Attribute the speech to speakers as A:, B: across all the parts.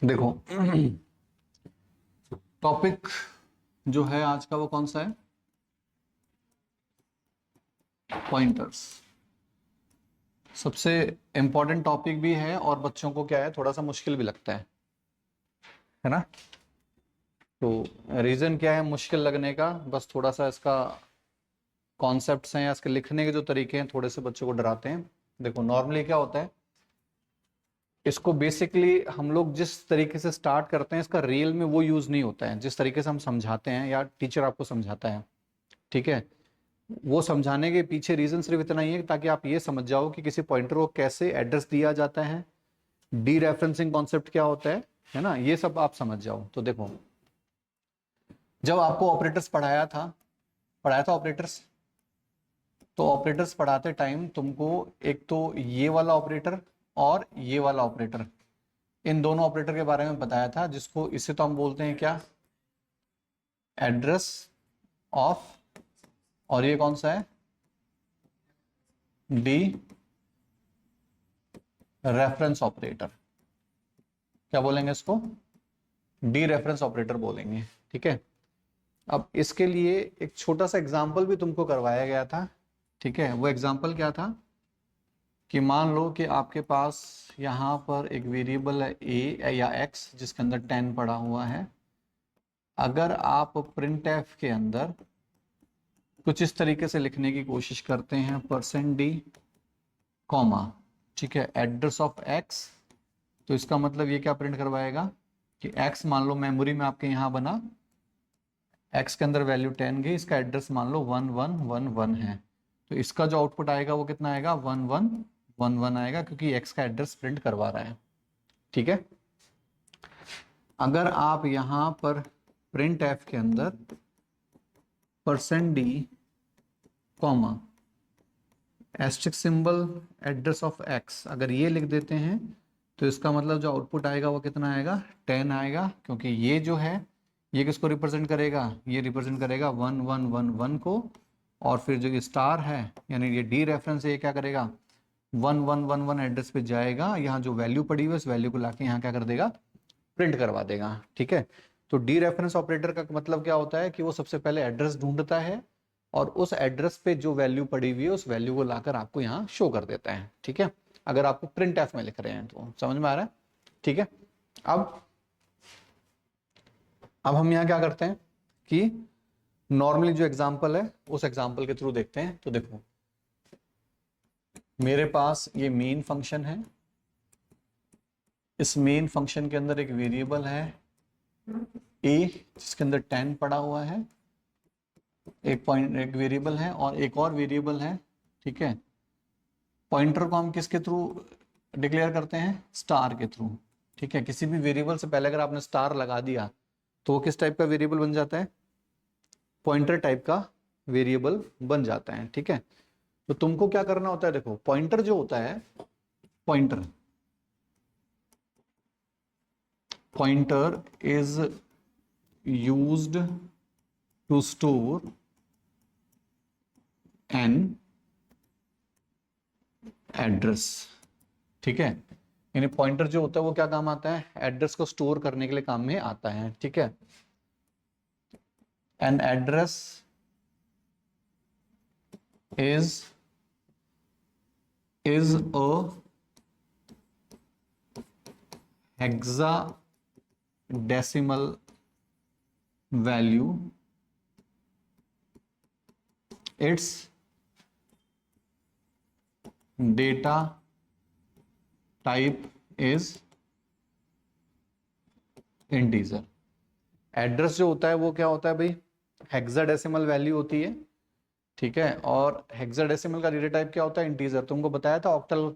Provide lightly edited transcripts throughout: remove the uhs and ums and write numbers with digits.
A: देखो टॉपिक जो है आज का वो कौन सा है? पॉइंटर्स। सबसे इंपॉर्टेंट टॉपिक भी है और बच्चों को क्या है, थोड़ा सा मुश्किल भी लगता है ना। तो रीजन क्या है मुश्किल लगने का? बस थोड़ा सा इसका कॉन्सेप्ट्स हैं या इसके लिखने के जो तरीके हैं थोड़े से बच्चों को डराते हैं। देखो नॉर्मली क्या होता है, इसको बेसिकली हम लोग जिस तरीके से स्टार्ट करते हैं इसका रियल में वो यूज नहीं होता है जिस तरीके से हम समझाते हैं या टीचर आपको समझाता है। ठीक है, वो समझाने के पीछे रीजन सिर्फ इतना ही है ताकि आप ये समझ जाओ कि किसी पॉइंटर को कैसे एड्रेस दिया जाता है, डी रेफरेंसिंग कॉन्सेप्ट क्या होता है ना, ये सब आप समझ जाओ। तो देखो जब आपको ऑपरेटर्स पढ़ाया था ऑपरेटर्स, तो ऑपरेटर्स पढ़ाते टाइम तुमको एक तो ये वाला ऑपरेटर और ये वाला ऑपरेटर, इन दोनों ऑपरेटर के बारे में बताया था, जिसको इसे तो हम बोलते हैं क्या, एड्रेस ऑफ, और ये कौन सा है, डी रेफरेंस ऑपरेटर। क्या बोलेंगे इसको? डी रेफरेंस ऑपरेटर बोलेंगे। ठीक है, अब इसके लिए एक छोटा सा एग्जाम्पल भी तुमको करवाया गया था। ठीक है, वो एग्जाम्पल क्या था कि मान लो कि आपके पास यहाँ पर एक वेरिएबल है ए या एक्स जिसके अंदर 10 पड़ा हुआ है। अगर आप प्रिंट एफ के अंदर कुछ इस तरीके से लिखने की कोशिश करते हैं, %d कॉमा, ठीक है, एड्रेस ऑफ एक्स, तो इसका मतलब ये क्या प्रिंट करवाएगा कि x मान लो मेमोरी में आपके यहाँ बना, x के अंदर वैल्यू 10 गई, इसका एड्रेस मान लो 1111 है, तो इसका जो आउटपुट आएगा वो कितना आएगा, 1111 आएगा, क्योंकि x का एड्रेस प्रिंट करवा रहा है। ठीक है, अगर आप यहाँ पर प्रिंट एफ के अंदर %d comma asterisk symbol address of x अगर ये लिख देते हैं, तो इसका मतलब जो आउटपुट आएगा वो कितना आएगा, 10 आएगा, क्योंकि ये जो है ये किसको रिप्रेजेंट करेगा, ये रिप्रेजेंट करेगा 1111 को, और फिर जो ये स्टार है यानी ये डी रेफरेंस है, ये क्या करेगा, 1111 एड्रेस पे जाएगा, यहाँ जो वैल्यू पड़ी हुई है उस वैल्यू को लाके यहाँ क्या कर देगा, प्रिंट करवा देगा। ठीक है, तो डी रेफरेंस ऑपरेटर का मतलब क्या होता है कि वो सबसे पहले एड्रेस ढूंढता है और उस एड्रेस पे जो वैल्यू पड़ी हुई है उस वैल्यू को लाकर आपको यहाँ शो कर देता है। ठीक है, अगर आपको प्रिंट एफ में लिख रहे हैं तो समझ में आ रहा है। ठीक है, अब हम यहाँ क्या करते हैं कि नॉर्मली जो एग्जांपल है उस एग्जांपल के थ्रू देखते हैं। तो देखो मेरे पास ये मेन फंक्शन है, इस मेन फंक्शन के अंदर एक वेरिएबल है ए जिसके अंदर 10 पड़ा हुआ है, एक वेरिएबल है और एक और वेरिएबल है। ठीक है, पॉइंटर को हम किसके थ्रू डिक्लेयर करते हैं, स्टार के थ्रू। ठीक है, किसी भी वेरिएबल से पहले अगर आपने स्टार लगा दिया तो वो किस टाइप का वेरिएबल बन जाता है, पॉइंटर टाइप का वेरिएबल बन जाता है। ठीक है, तो तुमको क्या करना होता है, देखो पॉइंटर जो होता है, pointer pointer is used to store an address. ठीक है, यानी पॉइंटर जो होता है वो क्या काम आता है, एड्रेस को स्टोर करने के लिए काम में आता है। ठीक है, an address is a hexadecimal value, its data type is integer। Address जो होता है वो क्या होता है भाई, हेक्साडेसिमल वैल्यू होती है। ठीक है, और हेक्साडेसिमल का डेटा टाइप क्या होता है, इंटीजर। तुमको बताया था ऑक्टल,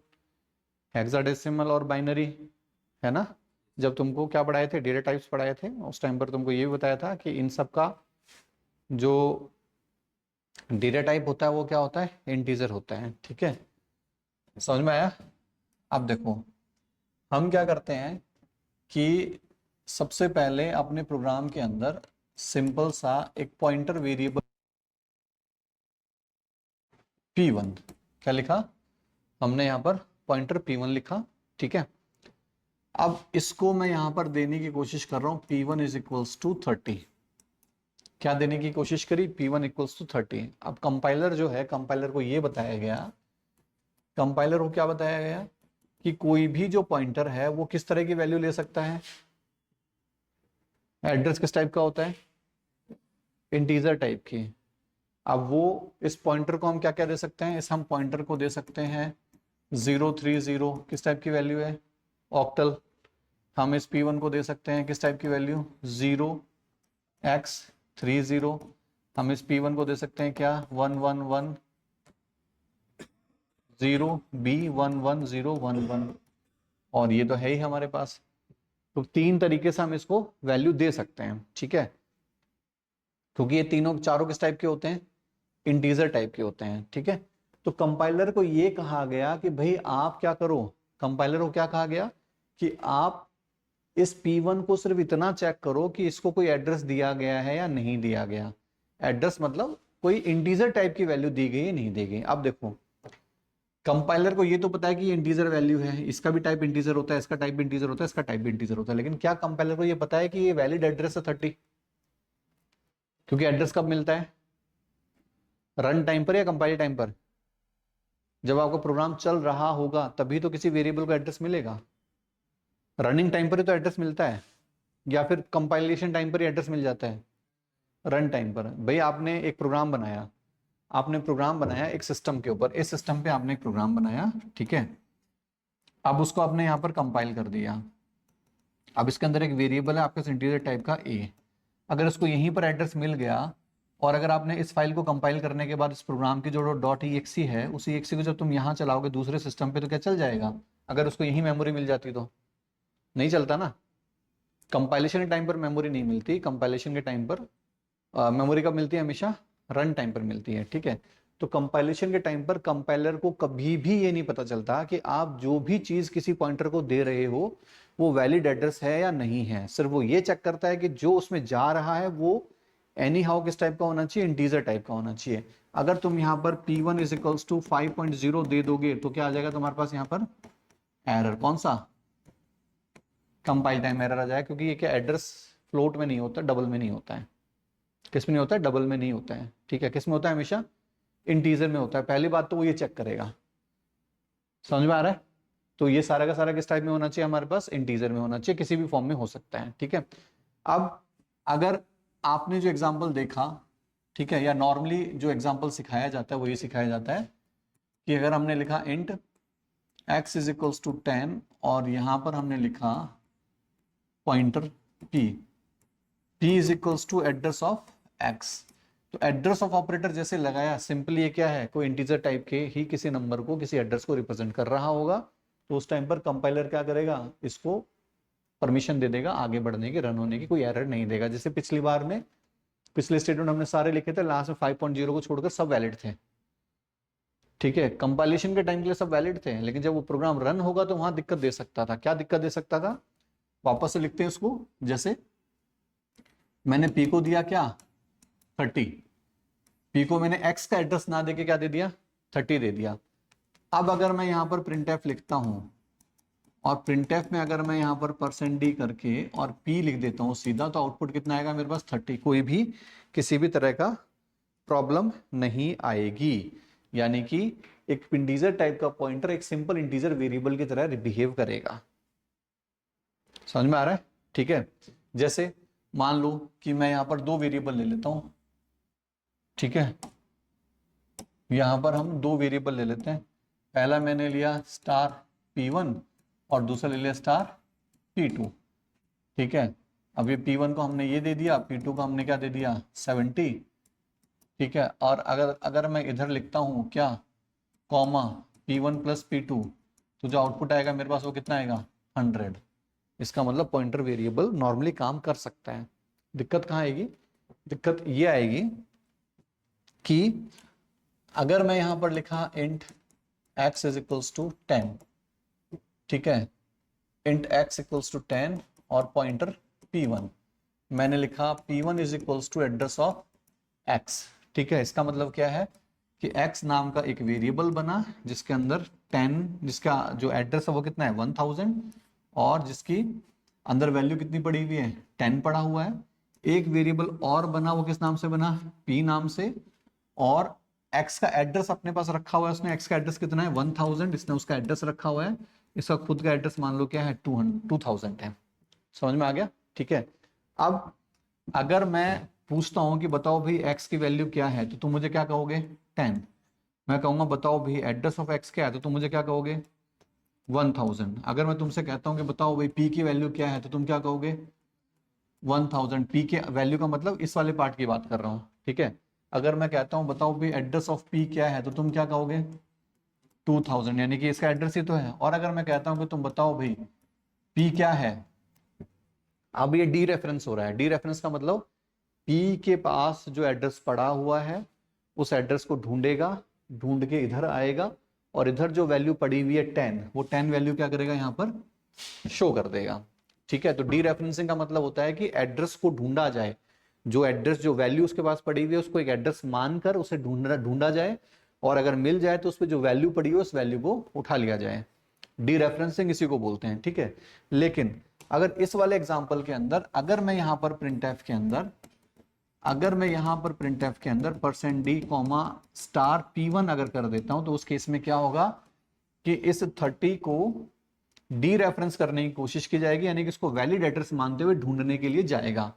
A: हेक्साडेसिमल और बाइनरी, है ना। जब तुमको क्या पढ़ाए थे, डेटा टाइप्स पढ़ाए थे, उस टाइम पर तुमको ये भी बताया था कि इन सब का जो डेटा टाइप होता है वो क्या होता है, इंटीजर होता है। ठीक है, समझ में आया। अब देखो हम क्या करते हैं कि सबसे पहले अपने प्रोग्राम के अंदर सिंपल सा एक पॉइंटर वेरिएबल P1, क्या लिखा हमने यहाँ पर, पॉइंटर P1 लिखा। ठीक है, अब इसको मैं यहां पर देने की कोशिश कर रहा हूं P1 इज इक्वल्स टू 30। क्या देने की कोशिश करी? P1 equals to 30। अब कंपाइलर जो है, कंपाइलर को ये बताया गया, कंपाइलर को क्या बताया गया कि कोई भी जो पॉइंटर है वो किस तरह की वैल्यू ले सकता है। एड्रेस किस टाइप का होता है? इंटीजर टाइप की। अब वो इस पॉइंटर को हम क्या क्या दे सकते हैं? इस हम पॉइंटर को दे सकते हैं 030, किस टाइप की वैल्यू है? ऑक्टल। हम इस P1 को दे सकते हैं किस टाइप की वैल्यू? 0x30। हम इस P1 को दे सकते हैं क्या? 1110B110111। और ये तो है ही हमारे पास। तो तीन तरीके से हम इसको वैल्यू दे सकते हैं, ठीक है, क्योंकि ये तीनों चारों किस टाइप के होते हैं? इंटीजर टाइप के होते हैं, ठीक है। तो कंपाइलर को ये कहा गया कि भाई आप क्या करो, कंपाइलर को क्या कहा गया कि आप इस P1 को सिर्फ इतना चेक करो कि इसको कोई एड्रेस दिया गया है या नहीं दिया गया। एड्रेस मतलब कोई इंटीजर टाइप की वैल्यू दी गई है नहीं दी गई। अब देखो, कंपाइलर को ये तो पता है कि ये इंटीजर वैल्यू है, इसका भी टाइप इंटीजर होता है, इसका टाइप भी इंटीजर होता है, इसका टाइप भी इंटीजर होता है, लेकिन क्या कंपाइलर को ये पता है कि ये वैलिड एड्रेस है 30? क्योंकि एड्रेस कब मिलता है? रन टाइम पर या कंपाइल टाइम पर? जब आपका प्रोग्राम चल रहा होगा तभी तो किसी वेरिएबल को एड्रेस मिलेगा। रनिंग टाइम पर ही तो एड्रेस मिलता है, या फिर कंपाइलेशन टाइम पर ही एड्रेस मिल जाता है? रन टाइम पर। भाई आपने एक प्रोग्राम बनाया, आपने प्रोग्राम बनाया एक सिस्टम के ऊपर, इस सिस्टम पे आपने एक प्रोग्राम बनाया, ठीक है। अब उसको आपने यहाँ पर कंपाइल कर दिया। अब इसके अंदर एक वेरिएबल है आपके इंटीजर टाइप का a। अगर इसको यहीं पर एड्रेस मिल गया, और अगर आपने इस फाइल को कंपाइल करने के बाद इस प्रोग्राम की जो .exe है, उस exe को जब तुम यहाँ चलाओगे दूसरे सिस्टम पे, तो क्या चल जाएगा? अगर उसको यहीं मेमोरी मिल जाती तो नहीं चलता ना। कंपाइलेशन के टाइम पर मेमोरी नहीं मिलती, कंपाइलेशन के टाइम पर मेमोरी कब मिलती है? हमेशा रन टाइम पर मिलती है, ठीक है। तो कंपाइलेशन के टाइम पर कंपाइलर को कभी भी ये नहीं पता चलता कि आप जो भी चीज किसी पॉइंटर को दे रहे हो वो वैलिड एड्रेस है या नहीं है। सिर्फ वो ये चेक करता है कि जो उसमें जा रहा है वो एनी हाउ किस टाइप का होना चाहिए? इंटीजर टाइप का होना चाहिए। अगर तुम यहाँ पर P1 इज इक्वल्स टू 5.0 दे दोगे तो क्या आ जाएगा तुम्हारे पास यहाँ पर? एरर। कौन सा? कंपाइल टाइम एरर आ जाएगा, क्योंकि ये क्या एड्रेस फ्लोट में नहीं होता, डबल में नहीं होता है। किस में नहीं होता है? डबल में नहीं होता है, ठीक है। किस में होता है? हमेशा इंटीजर में होता है। पहली बात तो वो ये चेक करेगा। समझ में आ रहा है? तो ये सारा का सारा किस टाइप में होना चाहिए हमारे पास? इंटीजर में होना चाहिए, किसी भी फॉर्म में हो सकता है, ठीक है। अब अगर आपने जो एग्जाम्पल देखा, ठीक है, या नॉर्मली जो एग्जाम्पल सिखाया जाता है वो ये सिखाया जाता है कि अगर हमने लिखा int x is equals to 10 और यहां पर हमने लिखा pointer p is equals to address of x, तो एड्रेस ऑफ ऑपरेटर जैसे लगाया, सिंपली ये क्या है? कोई इंटीजर टाइप के ही किसी नंबर को, किसी एड्रेस को रिप्रेजेंट कर रहा होगा। तो उस टाइम पर कंपाइलर क्या करेगा? इसको परमिशन दे देगा आगे बढ़ने की, रन होने की, कोई एरर नहीं देगा। जैसे पिछली बार में, पिछले स्टेटमेंट हमने सारे लिखे थे, लास्ट में 5.0 को छोड़कर सब वैलिड थे, ठीक है। कंपाइलेशन के टाइम के लिए सब वैलिड थे, लेकिन जब वो प्रोग्राम रन होगा तो वहां दिक्कत दे सकता था। क्या दिक्कत दे सकता था? वापस से लिखते हैं इसको। जैसे मैंने p को दिया क्या? 30। p को मैंने x का एड्रेस ना देके क्या दे दिया? 30 दे दिया। अब अगर मैं यहां पर printf लिखता हूं, और printf में अगर मैं यहां पर %d करके और p लिख देता हूं सीधा, तो आउटपुट कितना आएगा मेरे पास? 30। कोई भी किसी भी तरह का प्रॉब्लम नहीं आएगी। यानी कि एक इंटीजर टाइप का पॉइंटर एक सिंपल इंटीजर वेरिएबल की तरह बिहेव करेगा। समझ में आ रहा है? ठीक है। जैसे मान लो कि मैं यहां पर दो वेरिएबल ले लेता हूं, ठीक है। यहां पर हम दो वेरिएबल ले लेते हैं। पहला मैंने लिया स्टार P1 और दूसरा ले लिया स्टार P2, ठीक है। अब ये P1 को हमने ये दे दिया, P2 को हमने क्या दे दिया? 70, ठीक है। और अगर अगर मैं इधर लिखता हूं क्या? कॉमा P1 प्लस P2, तो जो आउटपुट आएगा मेरे पास वो कितना आएगा? 100। इसका मतलब पॉइंटर वेरिएबल नॉर्मली काम कर सकता है। दिक्कत कहाँ आएगी? दिक्कत ये आएगी कि अगर मैं यहां पर लिखा int x is equals to 10, ठीक है, इंट x इक्वल्स टू 10 और पॉइंटर P1, मैंने लिखा P1 is equals to address of x, ठीक है। इसका मतलब क्या है कि x नाम का एक वेरिएबल बना जिसके अंदर 10, जिसका जो एड्रेस है वो कितना है? 1000, और जिसकी अंदर वैल्यू कितनी पड़ी हुई है, 10 पड़ा हुआ है। एक वेरिएबल और बना, वो किस नाम से बना, p नाम से, और x का एड्रेस अपने पास रखा हुआ है उसने। x का एड्रेस कितना है, 1000, इसने उसका एड्रेस रखा हुआ है। इसका खुद का एड्रेस मान लो क्या है, 2000 है। समझ में आ गया? ठीक है। अब अगर मैं पूछता हूं कि बताओ भाई x की वैल्यू क्या है, तो तुम मुझे क्या कहोगे, 10। मैं कहूंगा बताओ भाई एड्रेस ऑफ x क्या है, तो तुम मुझे क्या कहोगे, 1000। अगर मैं तुमसे कहता हूं कि बताओ भाई p की वैल्यू क्या है, तो तुम क्या कहोगे, 1000। p के वैल्यू का मतलब इस वाले पार्ट की बात कर रहा हूं, ठीक है। अगर मैं कहता हूं बताओ भाई एड्रेस ऑफ p क्या है, तो तुम क्या कहोगे, 2000, यानी कि इसका एड्रेस ही तो है। और अगर मैं कहता हूं कि तुम बताओ भाई p क्या है, अब ये डी रेफरेंस हो रहा है। डी रेफरेंस का मतलब p के पास जो एड्रेस पड़ा हुआ है उस एड्रेस को ढूंढेगा, ढूंढ के इधर आएगा, और इधर जो वैल्यू पड़ी हुई है 10, वो 10 वैल्यू क्या करेगा, यहाँ पर शो कर देगा। ठीक है। तो डी रेफरेंसिंग का मतलब होता है कि एड्रेस को ढूंढा जाए, जो एड्रेस, जो वैल्यू उसके पास पड़ी हुई है उसको एक एड्रेस मानकर उसे ढूंढा जाए, और अगर मिल जाए तो उस पर जो वैल्यू पड़ी है उस वैल्यू को उठा लिया जाए। डी रेफरेंसिंग इसी को बोलते हैं। ठीक है। लेकिन अगर इस वाले एग्जाम्पल के अंदर, अगर मैं यहाँ पर प्रिंटफ के अंदर, अगर मैं यहाँ पर प्रिंटफ के अंदर %d कॉमा स्टार p1 अगर कर देता हूं, तो उस केस में क्या होगा कि इस 30 को डी रेफरेंस करने की कोशिश की जाएगी, यानी कि इसको वैलिड एड्रेस मानते हुए ढूंढने के लिए जाएगा।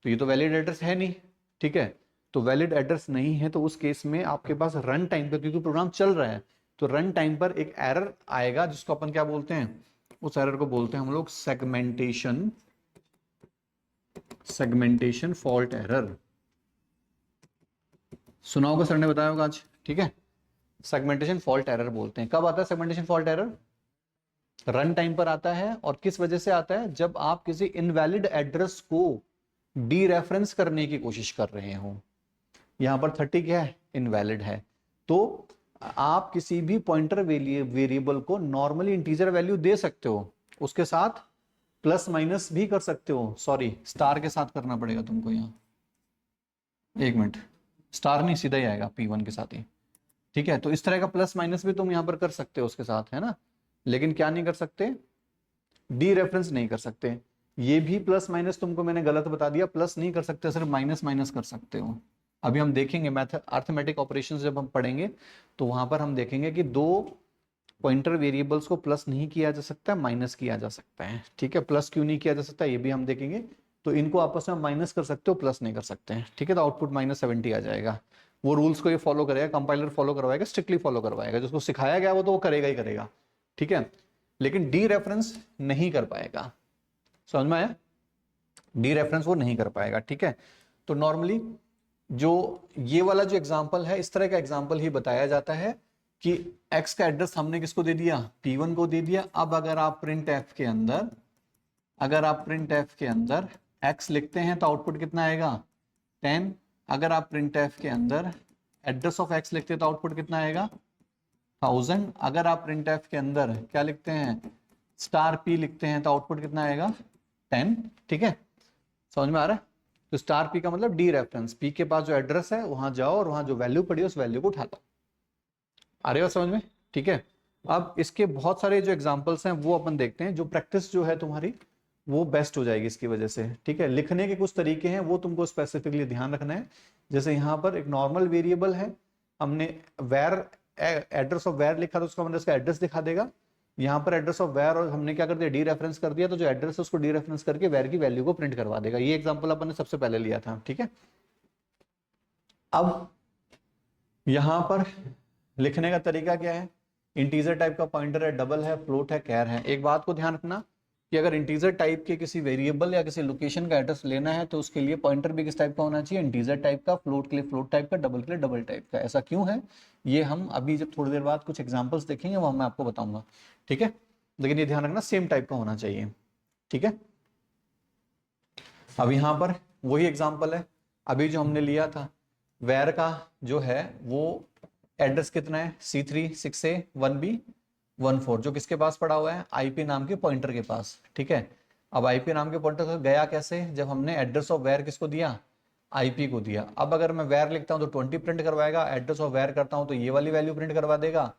A: तो ये तो वैलिड एड्रेस है नहीं, ठीक है। तो वैलिड एड्रेस नहीं है, तो उस केस में आपके पास रन टाइम पर, क्योंकि प्रोग्राम चल रहा है, तो रन टाइम पर एक एरर आएगा, जिसको अपन क्या बोलते हैं, उस एरर को बोलते हैं हम लोग सेगमेंटेशन फॉल्ट एरर। सुना होगा, सर ने बताया होगा आज, ठीक है। सेगमेंटेशन फॉल्ट एरर बोलते हैं। कब आता है segmentation fault error, run time पर आता है। और किस वजह से आता है, जब आप किसी इनवैलिड एड्रेस को डी रेफरेंस करने की कोशिश कर रहे हो। यहां पर 30 क्या है, इनवैलिड है। तो आप किसी भी पॉइंटर वेरिएबल को नॉर्मली इंटीजर वैल्यू दे सकते हो, उसके साथ प्लस माइनस भी कर सकते हो। सॉरी, स्टार के साथ करना पड़ेगा तुमको, यहाँ एक मिनट, स्टार नहीं, सीधा ही आएगा p1 के साथ ही। ठीक है। तो इस तरह का प्लस माइनस भी तुम यहाँ पर कर सकते हो उसके साथ, है ना। लेकिन क्या नहीं कर सकते, डी रेफरेंस नहीं कर सकते। ये भी प्लस माइनस तुमको मैंने गलत बता दिया, प्लस नहीं कर सकते, सिर्फ माइनस माइनस कर सकते हो। अभी हम देखेंगे मैथ अर्थमेटिक ऑपरेशंस जब हम पढ़ेंगे, तो वहां पर हम देखेंगे कि दो पॉइंटर वेरिएबल्स को प्लस नहीं किया जा सकता, माइनस किया जा सकता है। ठीक है। प्लस क्यों नहीं किया जा सकता, ये भी हम देखेंगे। तो इनको आपस में माइनस कर सकते हो, प्लस नहीं कर सकते हैं। ठीक है। तो आउटपुट -70 आ जाएगा। वो रूल्स को ये फॉलो करेगा, कंपाइलर फॉलो करवाएगा, स्ट्रिक्टली फॉलो करवाएगा। जिसको सिखाया गया वो तो वो करेगा ही करेगा। ठीक है। लेकिन डी रेफरेंस नहीं कर पाएगा। समझ में आया? डी रेफरेंस वो नहीं कर पाएगा। ठीक है। तो नॉर्मली जो ये वाला जो एग्जांपल है, इस तरह का एग्जांपल ही बताया जाता है कि x का एड्रेस हमने किसको दे दिया, p1 को दे दिया। अब अगर आप प्रिंट एफ के अंदर, x लिखते हैं तो आउटपुट कितना आएगा, 10। अगर आप प्रिंट एफ के अंदर एड्रेस ऑफ x लिखते हैं तो आउटपुट कितना आएगा, 1000। अगर आप प्रिंट एफ के अंदर क्या लिखते हैं, स्टार p लिखते हैं तो आउटपुट कितना आएगा, 10। ठीक है। समझ में आ रहा है? तो स्टार p का मतलब डी रेफरेंस, p के पास जो एड्रेस है वहां जाओ और वहां जो वैल्यू पड़ी है उस वैल्यू को उठा लो। आ रही हो समझ में? ठीक है। अब इसके बहुत सारे जो एग्जांपल्स हैं वो अपन देखते हैं, जो प्रैक्टिस जो है तुम्हारी वो बेस्ट हो जाएगी इसकी वजह से। ठीक है। लिखने के कुछ तरीके हैं, वो तुमको स्पेसिफिकली ध्यान रखना है। जैसे यहाँ पर एक नॉर्मल वेरिएबल है, हमने वैर, एड्रेस ऑफ वैर लिखा, तो उसका मतलब इसका एड्रेस दिखा देगा। यहाँ पर एड्रेस ऑफ वैर, और हमने क्या कर दिया, डी रेफरेंस कर दिया, तो जो एड्रेस है उसको डी रेफरेंस करके वैर की वैल्यू को प्रिंट करवा देगा। ये एग्जाम्पल अपन ने सबसे पहले लिया था। ठीक है। अब यहाँ पर लिखने का तरीका क्या है, इंटीजर टाइप का पॉइंटर है, डबल है, फ्लोट है, कैर है। एक बात को ध्यान रखना कि अगर इंटीजर टाइप के किसी वेरिएबल या किसी लोकेशन का एड्रेस लेना है तो उसके लिए पॉइंटर भी किस टाइप का होना चाहिए, इंटीजर टाइप का, फ्लोट के लिए फ्लोट टाइप का, डबल के लिए डबल टाइप का। ऐसा क्यों है, ये हम अभी जब थोड़ी देर बाद कुछ एग्जाम्पल्स देखेंगे वो मैं आपको बताऊंगा। ठीक है। लेकिन ये ध्यान रखना सेम टाइप का होना चाहिए। ठीक है। अब यहाँ पर वही एग्जाम्पल है अभी जो हमने लिया था, वैर का जो है वो एड्रेस कितना है, C3 6A 1B 14, जो किसके पास पड़ा हुआ है, IP नाम के पॉइंटर के पास। ठीक है। अब IP नाम के पॉइंटर से गया कैसे, जब हमने एड्रेस ऑफ वैर किसको दिया, IP को दिया। अब अगर मैं वैर लिखता हूं तो 20 प्रिंट करवाएगा, एड्रेस ऑफ वैर करता हूं तो ये वाली वैल्यू प्रिंट करवा देगा।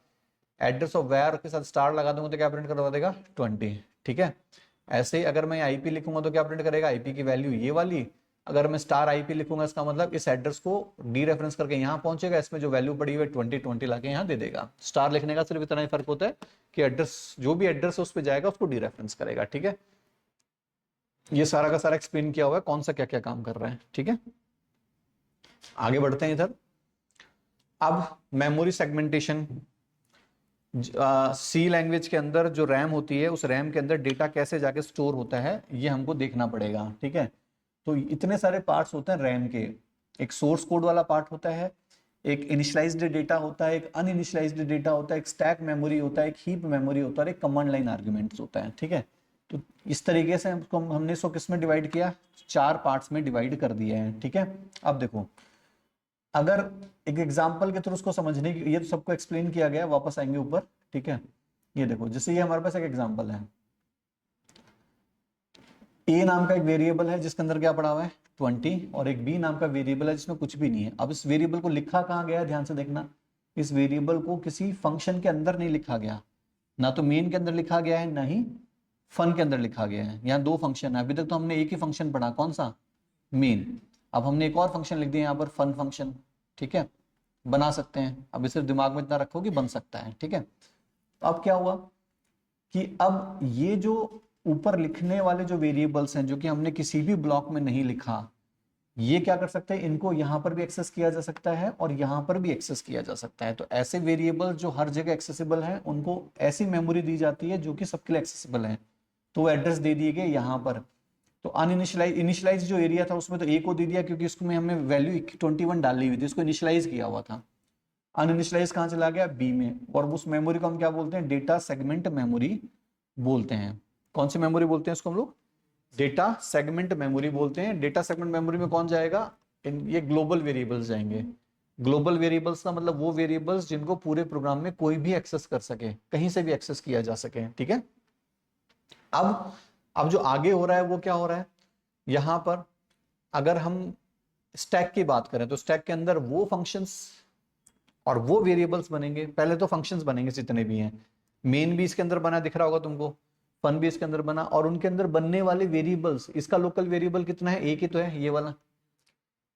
A: एड्रेस ऑफ वेयर के साथ स्टार लगा दूंगा तो क्या प्रिंट करवा देगा 20, ठीक है। ऐसे ही अगर मैं आईपी लिखूंगा तो क्या प्रिंट करेगा, आईपी की वैल्यू ये वाली। अगर मैं स्टार आईपी लिखूंगा इसका मतलब इस एड्रेस को डी रेफरेंस करके यहाँ पहुंचेगा, इसमें जो वैल्यू पड़ी हुई है 20 लाके यहाँ दे देगा। स्टार लिखने का सिर्फ इतना ही फर्क होता है कि एड्रेस, जो भी एड्रेस उस पर जाएगा उसको डी रेफरेंस करेगा, ठीक है। ये सारा का सारा एक्सप्लेन किया हुआ है कौन सा क्या क्या काम कर रहा है, ठीक है। आगे बढ़ते हैं इधर। अब मेमोरी सेगमेंटेशन, सी लैंग्वेज के अंदर जो रैम होती है उस रैम के अंदर डेटा कैसे जाके स्टोर होता है ये हमको देखना पड़ेगा, ठीक है। तो इतने सारे पार्ट्स होते हैं रैम के। एक सोर्स कोड वाला पार्ट होता है, एक इनिशियलाइज्ड डेटा होता है, एक अनइनिशियलाइज्ड डेटा होता है, एक स्टैक मेमोरी होता है, एक हीप मेमोरी होता है, एक कमांड लाइन आर्ग्यूमेंट्स होता है, ठीक है। तो इस तरीके से हमने इसको किस में डिवाइड किया, 4 पार्ट्स में डिवाइड कर दिया है, ठीक है। अब देखो, अगर एक एग्जांपल के थ्रू उसको समझने की, ये तो सबको एक्सप्लेन किया गया, वापस आएंगे ऊपर, ठीक है। ये देखो, जैसे ये हमारे पास एक एग्जांपल है, ए नाम का एक वेरिएबल है जिसके अंदर क्या पड़ा हुआ है 20, और एक बी नाम का वेरिएबल है जिसमें कुछ भी नहीं है। अब इस वेरिएबल को लिखा कहाँ गया है, ध्यान से देखना, इस वेरिएबल को किसी फंक्शन के अंदर नहीं लिखा गया, ना तो मेन के अंदर लिखा गया है ना ही फन के अंदर लिखा गया है। यहाँ 2 फंक्शन है, अभी तक तो हमने एक ही फंक्शन पढ़ा, कौन सा, मेन। अब हमने एक और फंक्शन लिख दिया यहाँ पर, फन फंक्शन, ठीक है। बना सकते हैं, अभी सिर्फ दिमाग में इतना रखो कि बन सकता है, ठीक है। तो अब क्या हुआ कि अब ये जो ऊपर लिखने वाले जो वेरिएबल्स हैं जो कि हमने किसी भी ब्लॉक में नहीं लिखा, ये क्या कर सकते हैं, इनको यहां पर भी एक्सेस किया जा सकता है और यहां पर भी एक्सेस किया जा सकता है। तो ऐसे वेरिएबल जो हर जगह एक्सेसिबल है उनको ऐसी मेमोरी दी जाती है जो कि सबके लिए एक्सेसिबल है। तो एड्रेस दे दिए गए यहां पर। तो इनिशियलाइज जो एरिया था उसमें तो ए को दे दिया क्योंकि उसमें हमने वैल्यू 21 डाली हुई थी, इसको इनिशियलाइज किया हुआ था। अनइनिशियलाइज कहां चला गया, बी में, और उस मेमोरी को हम क्या बोलते हैं, डेटा सेगमेंट मेमोरी बोलते हैं। कौन सी मेमोरी बोलते हैं इसको हम लोग, डेटा सेगमेंट मेमोरी बोलते हैं। डेटा सेगमेंट मेमोरी में कौन जाएगा, ये ग्लोबल वेरिएबल्स जाएंगे। ग्लोबल वेरिएबल्स का मतलब वो वेरिएबल्स जिनको पूरे प्रोग्राम में कोई भी एक्सेस कर सके, कहीं से भी एक्सेस किया जा सके, ठीक है। अब जो आगे हो रहा है वो क्या हो रहा है, यहां पर अगर हम स्टैक की बात करें तो स्टैक के अंदर वो फंक्शंस और वो वेरिएबल्स बनेंगे। पहले तो फंक्शंस बनेंगे जितने भी हैं, मेन भी इसके अंदर बना दिख रहा होगा तुमको, फन भी इसके अंदर बना, और उनके अंदर बनने वाले वेरिएबल्स, इसका लोकल वेरिएबल कितना है, एक ही तो है, ये वाला।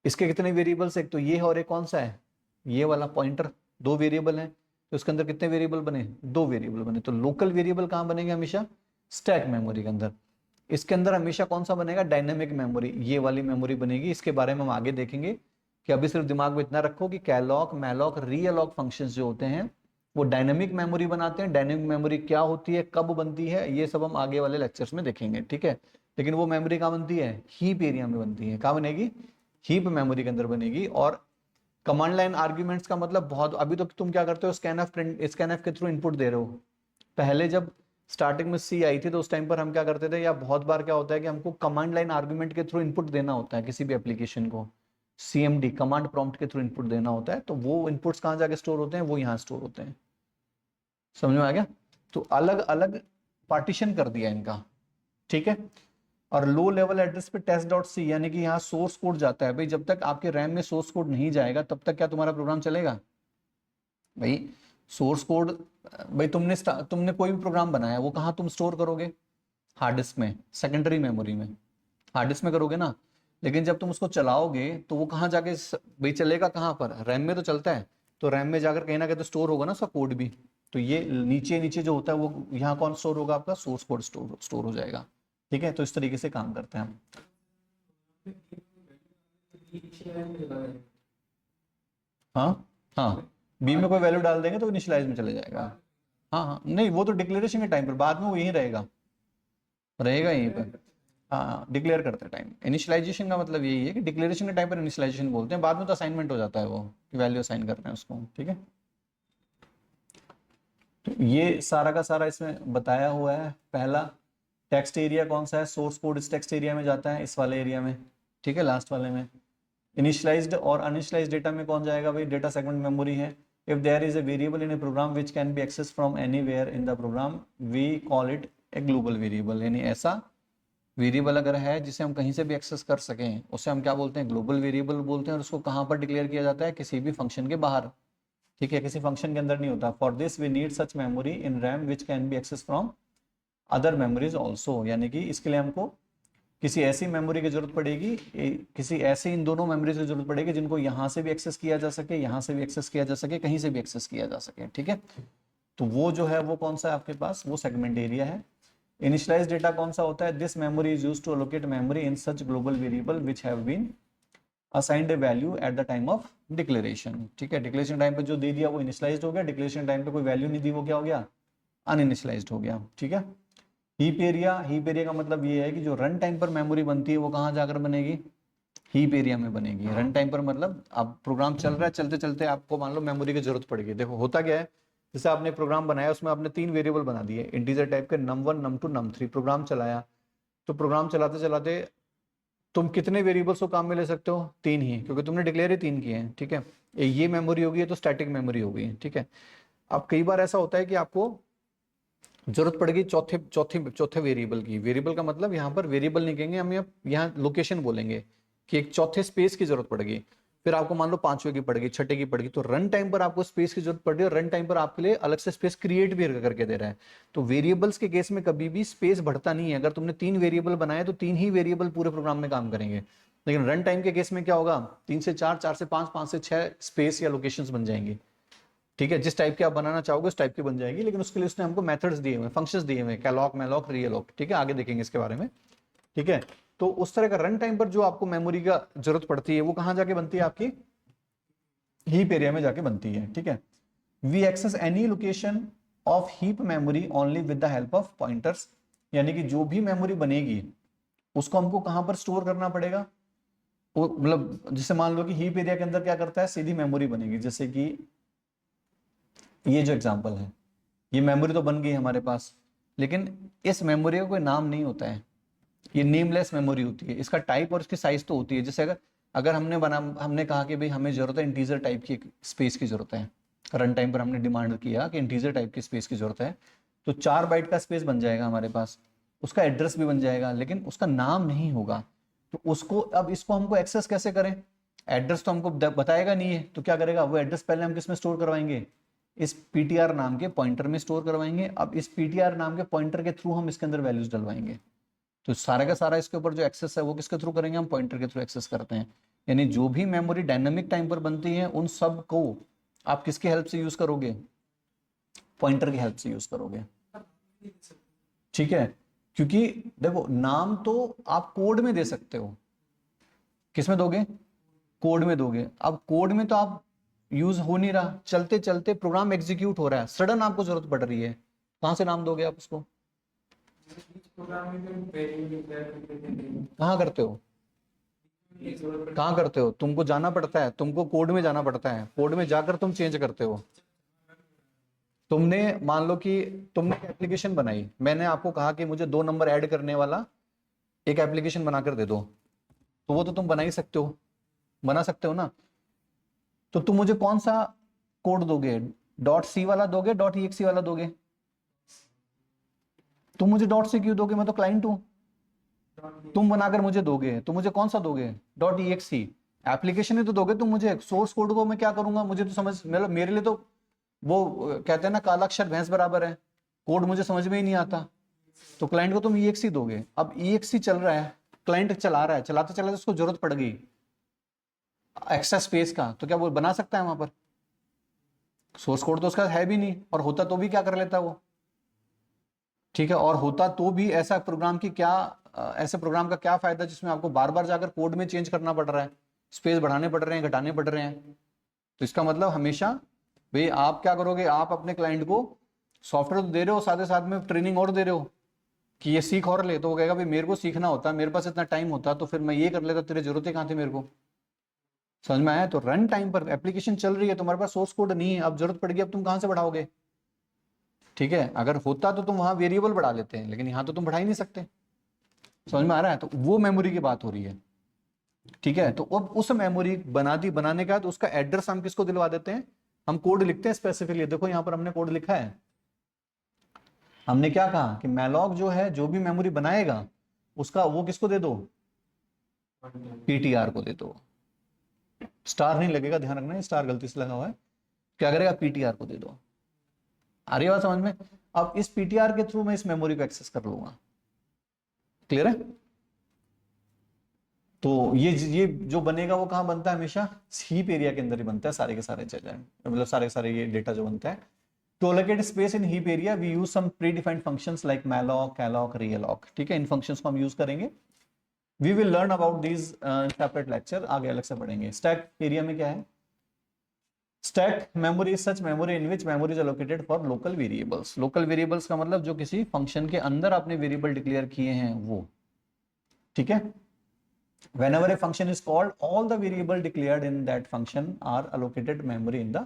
A: इसके कितने वेरिएबल्स, एक तो ये है और एक कौन सा है, ये वाला पॉइंटर। 2 वेरिएबल है, तो इसके अंदर कितने वेरिएबल बने, 2 वेरिएबल बने। तो लोकल वेरिएबल कहां बनेंगे, हमेशा स्टैक मेमोरी के अंदर। इसके अंदर हमेशा कौन सा बनेगा, डायनेमिक मेमोरी, ये वाली मेमोरी बनेगी। इसके बारे में हम आगे देखेंगे कि अभी सिर्फ दिमाग में इतना रखो कि कैलॉक, मैलॉक, रीअलॉक फंक्शंस जो होते हैं वो डायनेमिक मेमोरी बनाते हैं। डायनेमिक मेमोरी क्या होती है, कब बनती है, ये सब हम आगे वाले लेक्चर्स में देखेंगे, ठीक है। लेकिन वो मेमोरी कहाँ बनती है, हीप एरिया में बनती है। कहाँ बनेगी, हीप मेमोरी के अंदर बनेगी। और कमांड लाइन आर्ग्यूमेंट्स का मतलब बहुत, अभी तो तुम क्या करते हो, स्कैनएफ के थ्रू इनपुट दे रहे हो। पहले जब स्टार्टिंग में सी आई थी तो उस टाइम पर हम क्या करते थे, या बहुत बार क्या होता है कि हमको कमांड लाइन आर्ग्यूमेंट के थ्रू इनपुट देना होता है किसी भी एप्लीकेशन को, सीएमडी कमांड प्रॉम्प्ट के थ्रू इनपुट देना होता है। तो वो इनपुट्स कहाँ जाके स्टोर होते हैं, वो यहाँ स्टोर होते हैं। समझ में आ गया। तो अलग अलग पार्टीशन कर दिया इनका, ठीक है। और लो लेवल एड्रेस पे test.c यानी कि यहाँ सोर्स कोड जाता है। भाई जब तक आपके रैम में सोर्स कोड नहीं जाएगा तब तक क्या तुम्हारा प्रोग्राम चलेगा, भाई सोर्स कोड, भाई तुमने कोई भी प्रोग्राम बनाया वो कहाँ तुम स्टोर करोगे, हार्ड डिस्क में, सेकेंडरी मेमोरी में, हार्ड डिस्क में करोगे ना। लेकिन जब तुम उसको चलाओगे तो वो कहाँ जाके भाई चलेगा, कहाँ पर, रैम में तो चलता है। तो रैम में जाकर कहीं ना कहीं तो स्टोर होगा ना उसका कोड भी। तो ये नीचे नीचे जो होता है वो यहाँ कौन स्टोर होगा, आपका सोर्स कोड स्टोर हो जाएगा, ठीक है। तो इस तरीके से काम करते हैं हम। हाँ हाँ, बी में कोई वैल्यू डाल देंगे तो इनिशियलाइज में चले जाएगा। हाँ हाँ, नहीं वो तो डिक्लेरेशन के टाइम पर, बाद में वो यहीं रहेगा, रहेगा यहीं पर। हाँ, डिक्लेयर करते हैं टाइम। इनिशियलाइजेशन का मतलब यही है कि डिक्लेरेशन के टाइम पर इनिशियलाइजेशन बोलते हैं, बाद में तो असाइनमेंट हो जाता है वो कि वैल्यू असाइन कर रहे हैं उसको, ठीक है। तो ये सारा का सारा इसमें बताया हुआ है। पहला टेक्स्ट एरिया कौन सा है, सोर्स कोड इस टेक्स्ट एरिया में जाता है, इस वाले एरिया में, ठीक है, लास्ट वाले में। इनिशियलाइज्ड और अनइनिशियलाइज्ड डेटा में कौन जाएगा, भाई डेटा सेगमेंट मेमोरी है। If there is a variable in a program which can be access from anywhere in the program we call it a global variable. यानी ऐसा वेरिएबल अगर है जिसे हम कहीं से भी एक्सेस कर सकें उसे हम क्या बोलते हैं, ग्लोबल वेरिएबल बोलते हैं। और उसको कहाँ पर डिक्लेयर किया जाता है, किसी भी फंक्शन के बाहर, ठीक है, किसी फंक्शन के अंदर नहीं होता। For this we need such memory in RAM which can be access from other memories also, यानी कि इसके लिए हमको किसी ऐसी मेमोरी की जरूरत पड़ेगी, किसी ऐसे इन दोनों मेमोरीज की जरूरत पड़ेगी जिनको यहाँ से भी एक्सेस किया जा सके, यहाँ से भी एक्सेस किया जा सके, कहीं से भी एक्सेस किया जा सके। ठीक है, तो वो जो है वो कौन सा है आपके पास, वो सेगमेंट एरिया है। इनिशियलाइज डेटा कौन सा होता है, this memory is used to allocate memory in such global variable which have been assigned a value at the time of declaration. ठीक है, डिक्लेरेशन टाइम पे जो दे दिया वो इनिशियलाइज्ड हो गया, डिक्लेरेशन टाइम पे कोई वैल्यू नहीं दी वो क्या हो गया, अनइनिशियलाइज्ड हो गया। ठीक है, हीप एरिया, हीप एरिया का मतलब ये है कि जो रन टाइम पर मेमोरी बनती है वो कहाँ जाकर बनेगी, हीप एरिया में बनेगी। रन टाइम पर मतलब अब प्रोग्राम चल रहा है, चलते चलते आपको मान लो मेमोरी की जरूरत पड़ेगी। देखो होता क्या है, जैसे आपने प्रोग्राम बनाया उसमें आपने 3 वेरिएबल बना दिए इंटीजर टाइप के, num1 num2 num3, प्रोग्राम चलाया। तो प्रोग्राम चलाते चलाते तुम कितने वेरिएबल्स को काम में ले सकते हो, 3 ही, क्योंकि तुमने डिक्लेयर ही 3 किए हैं। ठीक है, ये मेमोरी होगी तो स्टैटिक मेमोरी होगी। ठीक है, अब कई बार ऐसा होता है कि आपको जरूरत पड़ेगी चौथे चौथे चौथे वेरिएबल की। वेरिएबल का मतलब यहाँ पर वेरिएबल नहीं कहेंगे हम, यहाँ लोकेशन बोलेंगे कि एक चौथे स्पेस की जरूरत पड़ेगी। फिर आपको मान लो 5वें की पड़ेगी, 6ठे की पड़ेगी, तो रन टाइम पर आपको स्पेस की जरूरत पड़ रही है और रन टाइम पर आपके लिए अलग से स्पेस क्रिएट भी करके दे रहा है। तो वेरिएबल्स के केस में कभी भी स्पेस बढ़ता नहीं है। अगर तुमने 3 वेरिएबल बनाए तो 3 ही वेरिएबल पूरे प्रोग्राम में काम करेंगे, लेकिन रन टाइम के केस में क्या होगा, 3 से 4, 4 से 5, 5 से 6 स्पेस या लोकेशंस बन जाएंगी। ठीक है, जिस टाइप के आप बनाना चाहोगे उस टाइप की बन जाएगी, लेकिन उसके लिए उसने हमको मेथड्स दिए हुए, फंक्शंस दिए हुए, कैलॉक, मैलॉक, रीअलॉक। ठीक है, आगे देखेंगे इसके बारे में। ठीक है, तो उस तरह का रन टाइम पर जो आपको मेमोरी का जरूरत पड़ती है वो कहां जाके बनती है, आपकी हीप एरिया में जाके बनती है। ठीक है, we access any location of heap memory only with the help of pointers, यानी कि जो भी मेमोरी बनेगी उसको हमको कहां पर स्टोर करना पड़ेगा, वो मतलब जैसे मान लो कि हीप एरिया के अंदर क्या करता है, सीधी मेमोरी बनेगी। जैसे कि ये जो एग्जांपल है, ये मेमोरी तो बन गई हमारे पास, लेकिन इस मेमोरी का कोई नाम नहीं होता है, ये नेमलेस मेमोरी होती है। इसका टाइप और इसकी साइज तो होती है। जैसे अगर अगर हमने कहा कि भाई हमें जरूरत है इंटीजर टाइप की स्पेस की जरूरत है, रन टाइम पर हमने डिमांड किया कि इंटीजर टाइप की स्पेस की जरूरत है, तो 4 बाइट का स्पेस बन जाएगा हमारे पास, उसका एड्रेस भी बन जाएगा, लेकिन उसका नाम नहीं होगा। तो उसको अब इसको हमको एक्सेस कैसे करें, एड्रेस तो हमको बताएगा नहीं है, तो क्या करेगा वो एड्रेस पहले हम किसमें स्टोर करवाएंगे, इस पीटीआर नाम के पॉइंटर में स्टोर करवाएंगे। अब इस पीटीआर नाम के पॉइंटर के थ्रू हम इसके अंदर वैल्यूज डलवाएंगे। तो सारा का सारा इसके ऊपर जो एक्सेस है वो किसके थ्रू करेंगे, हम पॉइंटर के थ्रू एक्सेस करते हैं। यानी जो भी मेमोरी डायनामिक टाइम पर बनती है उन सब को आप किसकी हेल्प से यूज करोगे, पॉइंटर की हेल्प से यूज करोगे। ठीक है, क्योंकि देखो नाम तो आप कोड में दे सकते हो, किसमें दोगे, कोड में दोगे। अब कोड में तो आप यूज हो नहीं रहा, चलते चलते प्रोग्राम एग्जीक्यूट हो रहा है, सडन आपको जरूरत पड़ रही है, कहां से नाम दोगे आप उसको, कहाँ करते हो, कहाँ करते हो, तुमको जाना पड़ता है, तुमको कोड में जाना पड़ता है, कोड में जाकर तुम चेंज करते हो। तुमने मान लो कि तुमने एक एप्लीकेशन बनाई, मैंने आपको कहा कि मुझे 2 नंबर ऐड करने वाला एक एप्लीकेशन बनाकर दे दो, तो वो तो तुम बना ही सकते हो, बना सकते हो ना। तो तुम मुझे कौन सा कोड दोगे, डॉट सी वाला दोगे, डॉट ई वाला दोगे, तुम मुझे डॉट सी क्यों दोगे, मैं तो क्लाइंट हूं, तुम बनाकर मुझे दोगे तो मुझे कौन सा दोगे, डॉट ई एप्लीकेशन ही तो दोगे तुम मुझे, सोर्स कोड को मैं क्या करूंगा, मुझे तो समझ मतलब मेरे लिए तो वो कहते हैं ना काला अक्षर भैंस बराबर है, कोड मुझे समझ में ही नहीं आता। तो क्लाइंट को तुम ई दोगे। अब ई चल रहा है, क्लाइंट चला रहा है, चलाते चलाते उसको जरूरत पड़ गई एक्स्ट्रा स्पेस का, तो क्या वो बना सकता है वहां पर, सोर्स कोड तो उसका है भी नहीं, और होता तो भी क्या कर लेता वो। ठीक है, और होता तो भी ऐसा प्रोग्राम की क्या ऐसे प्रोग्राम का क्या फायदा जिसमें आपको बार बार जाकर कोड में चेंज करना पड़ रहा है, स्पेस बढ़ाने पड़ रहे हैं, घटाने पड़ रहे हैं। तो इसका मतलब हमेशा भाई आप क्या करोगे, आप अपने क्लाइंट को सॉफ्टवेयर तो दे रहे हो, साथ ही साथ में ट्रेनिंग और दे रहे हो कि ये सीख और ले, तो वो कहेगा भाई मेरे को सीखना होता, मेरे पास इतना टाइम होता तो फिर मैं ये कर लेता, तेरी जरूरत कहाँ थी मेरे को। समझ में आया। तो रन टाइम पर एप्लीकेशन चल रही है, तुम्हारे पास सोर्स कोड नहीं है, अब जरूरत पड़ गई, अब तुम कहां से बढ़ाओगे। ठीक है, अगर होता तो तुम वहां वेरिएबल बढ़ा लेते हैं, लेकिन यहां तो तुम बढ़ा ही नहीं सकते। समझ में आ रहा है, तो वो मेमोरी की बात हो रही है। ठीक है, तो अब उस मेमोरी बनाने का तो उसका एड्रेस हम किसको दिलवा देते हैं, हम कोड लिखते हैं स्पेसिफिकली। देखो यहां पर हमने कोड लिखा है, हमने क्या कहा कि मैलॉग जो है जो भी मेमोरी बनाएगा उसका वो किसको दे दो, पीटीआर को दे दो। स्टार नहीं लगेगा, ध्यान रखना, स्टार गलती से लगा हुआ है, क्या करेगा, पीटीआर को दे दो। आ रही बात समझ में? अब इस पीटीआर के थ्रू मैं इस मेमोरी को एक्सेस कर लूंगा। क्लियर है? तो ये जो बनेगा वो कहां बनता है, हमेशा हीप एरिया के अंदर ही बनता है सारे के सारे चीजें, मतलब सारे के सारे ये डेटा जो बनता है। To allocate space in heap area we use some predefined functions like malloc, calloc, realloc. ठीक है, इन फंक्शंस को हम यूज करेंगे। We will learn about these separate lecture, आगे अलग से पढ़ेंगे। स्टैक एरिया में क्या है, stack memory such memory in which memory is allocated for local variables. Local variables का मतलब जो किसी फंक्शन के अंदर आपने वेरिएबल डिक्लेयर किए हैं वो। ठीक है, whenever a function is called, all the variable declared in that function are allocated memory in the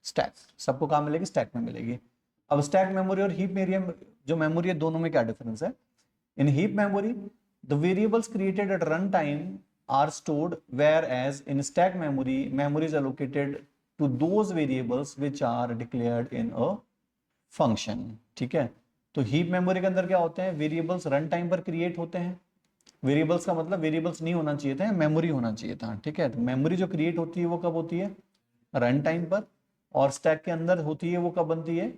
A: stack। सबको कहाँ मिलेगी, स्टैक में मिलेगी। अब स्टैक मेमोरी और हीप मेमोरी जो मेमोरी है, दोनों में क्या डिफरेंस है? In heap memory the variables created at runtime are stored, whereas in stack memory memory is allocated to those variables which are declared in a function। ठीक है, तो हीप मेमोरी के अंदर क्या होते हैं, वेरिएबल्स रन टाइम पर create होते हैं। वेरिएबल्स का मतलब वेरिएबल्स नहीं होना चाहिए था, मेमोरी होना चाहिए था। ठीक है, तो मेमोरी जो क्रिएट होती है वो कब होती है, रन टाइम पर। और स्टैक के अंदर होती है वो कब बनती है,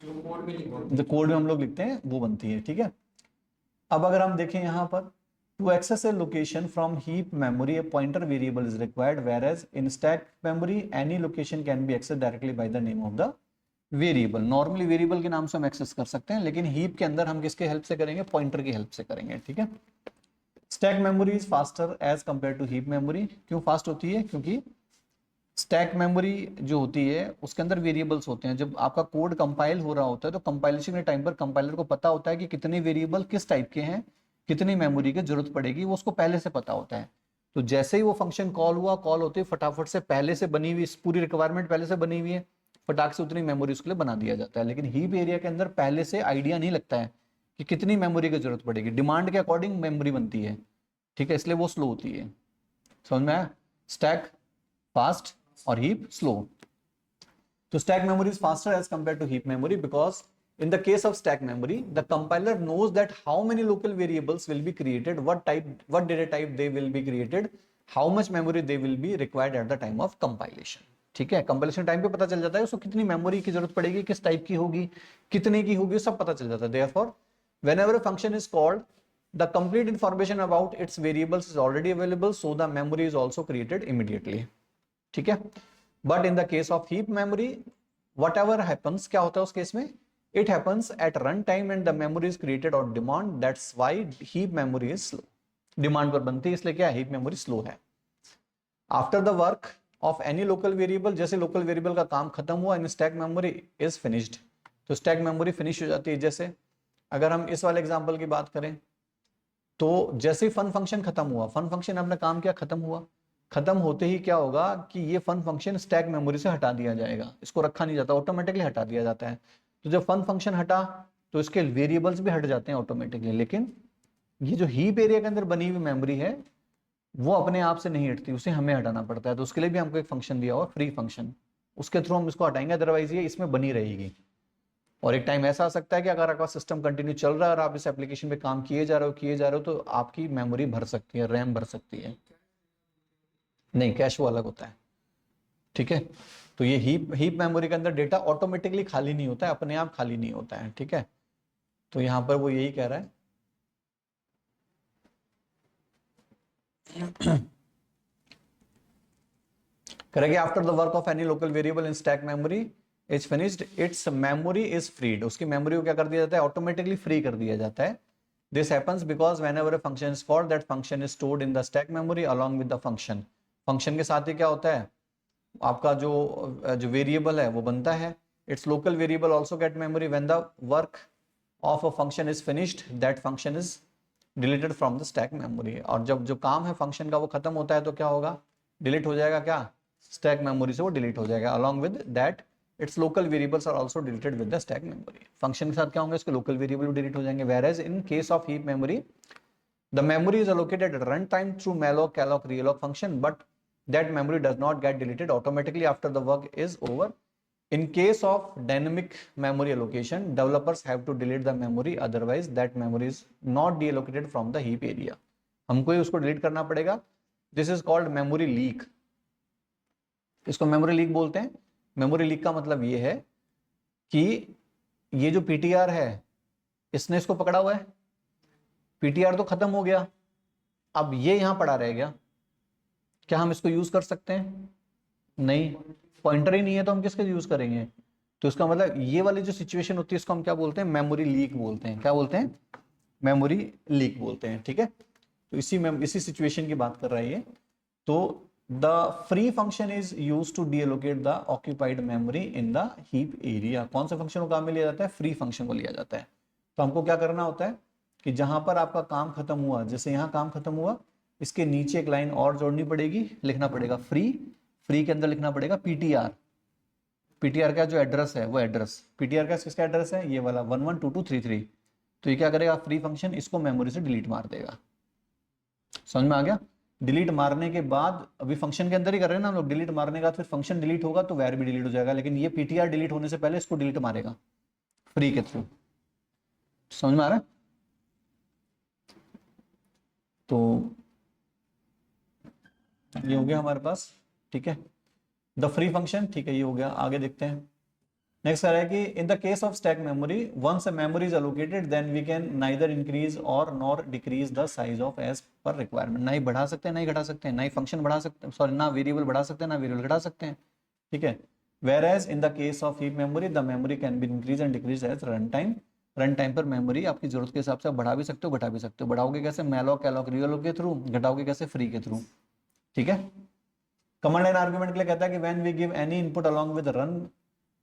A: जो कोड में हम लोग लिखते हैं वो बनती है। ठीक है, अब अगर हम देखें यहाँ पर, to access a location from heap memory a pointer variable is required, whereas in stack memory any location can be access directly by the name of the variable. Normally variable के नाम से हम एक्सेस कर सकते हैं, लेकिन heap के अंदर हम किसके हेल्प से करेंगे, पॉइंटर की हेल्प से करेंगे। ठीक है, stack memory is faster as compare to heap memory. क्यों फास्ट होती है, क्योंकि स्टैक मेमोरी जो होती है उसके अंदर वेरिएबल्स होते हैं। जब आपका कोड कंपाइल हो रहा होता है तो कंपाइलेशन के टाइम पर कंपाइलर को पता होता है कि कितने वेरिएबल किस टाइप के हैं, कितनी मेमोरी की जरूरत पड़ेगी, वो उसको पहले से पता होता है। तो जैसे ही वो फंक्शन कॉल हुआ, कॉल होते ही फटाफट से पहले से बनी हुई पूरी रिक्वायरमेंट पहले से बनी हुई है, फटाक से उतनी मेमोरी उसके लिए बना दिया जाता है। लेकिन हीप एरिया के अंदर पहले से आइडिया नहीं लगता है कि कितनी मेमोरी की जरूरत पड़ेगी, डिमांड के अकॉर्डिंग मेमोरी बनती है। ठीक है, इसलिए वो स्लो होती है। समझ में आया? स्टैक फास्ट और हीप स्लो। तो stack memory is faster as compared to heap memory because in the case of stack memory the compiler knows that how many local variables will be created, what data type they will be created, how much memory they will be required at the time of compilation। ठीक है, compilation time पे पता चल जाता है उसको कितनी memory की जरूरत पड़ेगी, किस टाइप की होगी, कितने की होगी, सब पता चल जाता है। therefore whenever a function is called the complete information about its variables is already available, so the memory is also created immediately। ठीक है, but in the case of heap memory what ever happens, क्या होता है उस case में, it happens at run time and the memory is created on demand, that's why heap memory is slow. Demand पर बनती है इसलिए क्या हीप मेमोरी स्लो है। After the work of any local variable, जैसे लोकल वेरिएबल का काम खत्म हुआ इन स्टैक मेमोरी इज फिनिश्ड, तो स्टैक मेमोरी फिनिश हो जाती है। जैसे अगर हम इस वाले एग्जांपल की बात करें तो जैसे ही फन फंक्शन खत्म हुआ, फन फंक्शन अपना काम किया, खत्म हुआ, खत्म होते ही क्या होगा कि ये फन फंक्शन स्टैक मेमोरी से हटा दिया जाएगा, इसको रखा नहीं जाता, ऑटोमेटिकली हटा दिया जाता है। तो जब फन फंक्शन हटा तो इसके वेरिएबल्स भी हट जाते हैं ऑटोमेटिकली, लेकिन ये जो हीप एरिया के अंदर बनी हुई मेमोरी है वो अपने आप से नहीं हटती, उसे हमें हटाना पड़ता है। तो उसके लिए भी हमको एक फंक्शन दिया हुआ फ्री फंक्शन, उसके थ्रू हम इसको हटाएंगे, अदरवाइज ये इसमें बनी रहेगी। और एक टाइम ऐसा आ सकता है कि अगर आपका सिस्टम कंटिन्यू चल रहा है और आप इस एप्लीकेशन पे काम किए जा रहे हो तो आपकी मेमोरी भर सकती है, रैम भर सकती है। नहीं, कैश वो अलग होता है। ठीक है, तो ये हीप मेमोरी के अंदर डेटा ऑटोमेटिकली खाली नहीं होता है, अपने आप खाली नहीं होता है। ठीक है, तो यहां पर वो यही कह रहा है। करेंगे after the work of any local variable in stack memory is finished, its memory is freed. उसकी मेमोरी को क्या कर दिया जाता है, ऑटोमेटिकली फ्री कर दिया जाता है। This happens because whenever a function is called that function is stored in the stack memory along with the function. Function के साथ ही क्या होता है, आपका जो वेरिएबल है वो बनता है। It's local variable also get memory when the work of a function is finished, that function is deleted from the stack memory. और जब जो काम है फंक्शन का वो खत्म होता है तो क्या होगा, डिलीट हो जाएगा, क्या स्टैक मेमोरी से वो डिलीट हो जाएगा। Along with that its local variables are also deleted with the stack memory. Function के साथ क्या होंगे, इसके लोकल वेरिएबल डिलीट हो जाएंगे। Whereas in case of heap memory the memory is allocated at runtime through malloc, calloc, realloc function, but that memory does not get deleted automatically after the work is over. In case of dynamic memory allocation, developers have to delete the memory, otherwise that memory is not deallocated from the heap area. हमको ही उसको delete करना पड़ेगा. This is called memory leak. इसको memory leak बोलते हैं। Memory leak का मतलब ये है कि ये जो पीटीआर है इसने इसको पकड़ा हुआ है, पीटीआर तो खत्म हो गया, अब ये यहां पड़ा रह गया, क्या हम इसको यूज कर सकते हैं? नहीं, पॉइंटर ही नहीं है तो हम किसके यूज करेंगे? तो इसका मतलब ये वाली जो सिचुएशन होती है इसको हम क्या बोलते हैं? मेमोरी लीक बोलते हैं। क्या बोलते हैं? मेमोरी लीक बोलते हैं। ठीक है, तो इसी सिचुएशन की बात कर रहा है ये। तो the free function is use to deallocate the occupied memory in the heap area. कौन से फंक्शन को काम में लिया जाता है? फ्री फंक्शन को लिया जाता है। तो हमको क्या करना होता है कि जहां पर आपका काम खत्म हुआ, जैसे यहां काम खत्म हुआ, इसके नीचे एक लाइन और जोड़नी पड़ेगी, लिखना पड़ेगा फ्री, फ्री के अंदर लिखना पड़ेगा पीटीआर। पीटीआर का जो एड्रेस है वो एड्रेस, पीटीआर का किसका एड्रेस है? ये वाला 112233। तो ये क्या करेगा? फ्री फंक्शन इसको मेमोरी से डिलीट मार देगा। समझ में आ गया? डिलीट मारने के बाद, अभी फंक्शन के अंदर ही कर रहे हैं ना हम लोग, डिलीट मारने के बाद फिर फंक्शन डिलीट होगा तो वैर भी डिलीट हो जाएगा, लेकिन ये पीटीआर डिलीट होने से पहले इसको डिलीट मारेगा फ्री के थ्रू। समझ में आ रहा है? तो ये हो गया हमारे पास। ठीक है, द फ्री फंक्शन। ठीक है, ये हो गया। आगे देखते हैं। नेक्स्ट कह रहा है कि in the case of stack memory, once a memory is allocated then we can neither increase और nor decrease the size of as per requirement. ना ही बढ़ा सकते हैं ना ही घटा सकते हैं, ना ही फंक्शन बढ़ा सकते हैं, सॉरी ना वेरिएबल बढ़ा सकते हैं ना वेरिएबल घटा सकते हैं। ठीक है, whereas in the case of heap memory the memory can be increase and decrease as run time. Run time पर मेमोरी आपकी जरूरत के हिसाब से बढ़ा भी सकते हो घटा भी सकते हो। बढ़ाओगे कैसे? मैलॉक कैलॉक रियलोक के थ्रू। घटाओगे कैसे? फ्री के थ्रू। ठीक है, कमांड लाइन आर्गुमेंट के लिए कहता है कि when we give any input along with run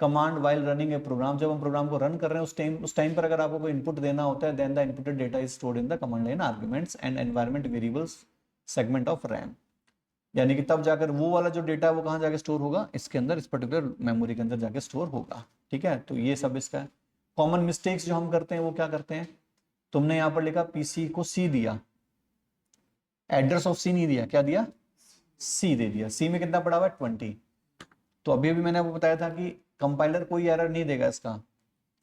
A: command while running a program, जब हम प्रोग्राम को रन कर रहे हैं उस टाइम पर अगर आपको कोई इनपुट देना होता है, then the inputted data is stored in the command line arguments and environment variables segment of RAM. यानी कि तब जाकर वो वाला जो डेटा है वो कहाँ जाके स्टोर होगा? इसके अंदर, इस पर्टिकुलर मेमोरी के अंदर जाके स्टोर होगा। ठीक है, तो ये सब इसका है। कॉमन मिस्टेक्स जो हम करते हैं वो क्या करते हैं? तुमने यहाँ पर लिखा पीसी को सी दिया, एड्रेस ऑफ सी नहीं दिया, क्या दिया? सी दे दिया। सी में कितना पड़ा हुआ है? 20। तो अभी अभी मैंने आपको बताया था कि कंपाइलर कोई एरर नहीं देगा इसका।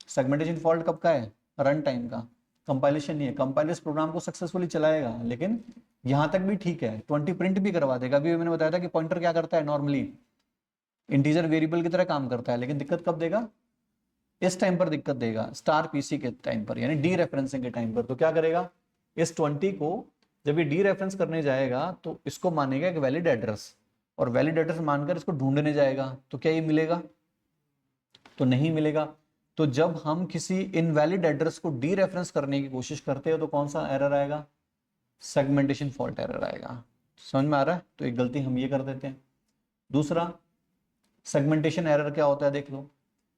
A: सेगमेंटेशन फॉल्ट कब का है? रन टाइम का, कंपाइलेशन नहीं है। कंपाइलर इस प्रोग्राम को सक्सेसफुली चलाएगा, लेकिन यहां तक भी ठीक है, 20 प्रिंट भी करवा देगा। अभी मैंने बताया था कि पॉइंटर क्या करता है? नॉर्मली इंटीजर वेरिएबल की तरह काम करता है, लेकिन दिक्कत कब देगा? इस टाइम पर दिक्कत देगा, स्टार पीसी के टाइम पर, यानी डी रेफरेंसिंग के टाइम पर। तो क्या करेगा? इस 20 को जब ये डी रेफरेंस करने जाएगा तो इसको मानेगा एक वैलिड एड्रेस, और वैलिड एड्रेस मानकर इसको ढूंढने जाएगा, तो क्या ये मिलेगा? तो नहीं मिलेगा। तो जब हम किसी इनवैलिड एड्रेस को डी रेफरेंस करने की कोशिश करते हैं तो कौन सा एरर आएगा? सेगमेंटेशन फॉल्ट एरर आएगा। समझ में आ रहा है? तो एक गलती हम ये कर देते हैं। दूसरा, सेगमेंटेशन एरर क्या होता है देख लो।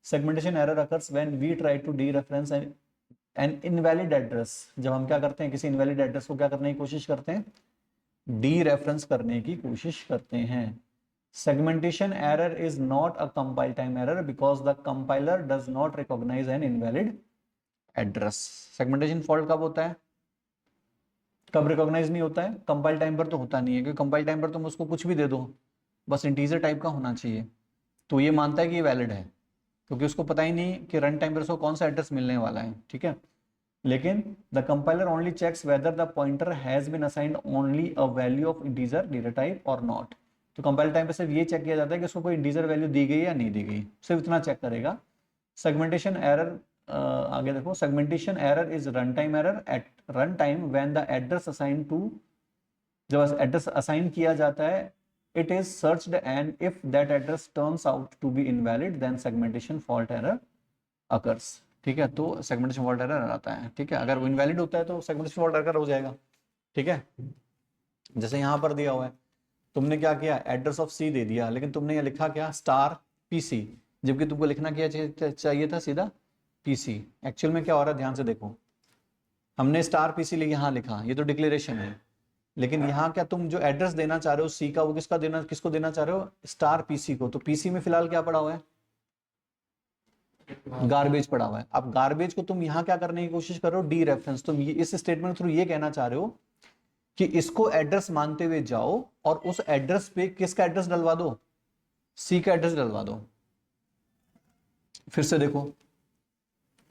A: Segmentation error occurs when we try to dereference an invalid address. जब हम क्या करते हैं? किसी इनवैलिड एड्रेस को क्या करने की कोशिश करते हैं? डी रेफरेंस करने की कोशिश करते हैं। Segmentation error is not a compile time error because the compiler does not recognize an invalid address. Segmentation fault कब होता है? कब रिकॉग्नाइज नहीं होता है? कंपाइल टाइम पर तो होता नहीं है, क्योंकि कंपाइल टाइम पर तुम उसको कुछ भी दे दो, बस इंटीजर टाइप का होना चाहिए, तो ये मानता है कि ये वैलिड है, क्योंकि उसको पता ही नहीं कि रन टाइम पर उसको कौन सा एड्रेस मिलने वाला है। ठीक है, लेकिन the compiler only checks whether the pointer has been assigned only a value of integer data type और नॉट। तो कंपाइल टाइम पे सिर्फ ये चेक किया जाता है कि उसको कोई इंटीजर वैल्यू दी गई या नहीं दी गई, सिर्फ इतना चेक करेगा। सेगमेंटेशन एरर, आगे देखो, segmentation error is run time error at run time when the address assign to, जब एड्रेस असाइन किया जाता है, it is searched and if that address turns out to be invalid then segmentation fault error occurs. ठीक है, तो segmentation fault error आता है। ठीक है, अगर वो इनवैलिड होता है तो सेगमेंटेशन फॉल्ट एरर हो जाएगा। ठीक है, जैसे यहाँ पर दिया हुआ है, तुमने क्या किया? एड्रेस ऑफ सी दे दिया, लेकिन तुमने ये लिखा क्या? स्टार पीसी, जबकि तुमको लिखना क्या चाहिए था? सीधा पीसी। एक्चुअल में क्या हो रहा है? ध्यान से देखो, हमने स्टार पीसी यहाँ लिखा, ये तो डिक्लेरेशन है, लेकिन यहाँ क्या तुम जो एड्रेस देना चाह रहे हो सी का, वो किसको देना चाह रहे हो? स्टार पीसी को। तो पीसी में फिलहाल क्या पड़ा हुआ है? गार्बेज पड़ा हुआ है। अब गार्बेज को तुम यहाँ क्या करने की कोशिश कर रहे हो? D reference. तुम इस स्टेटमेंट थ्रू ये कहना चाह रहे हो कि इसको एड्रेस मानते हुए जाओ और उस एड्रेस पे किसका एड्रेस डलवा दो? सी का एड्रेस डलवा दो। फिर से देखो,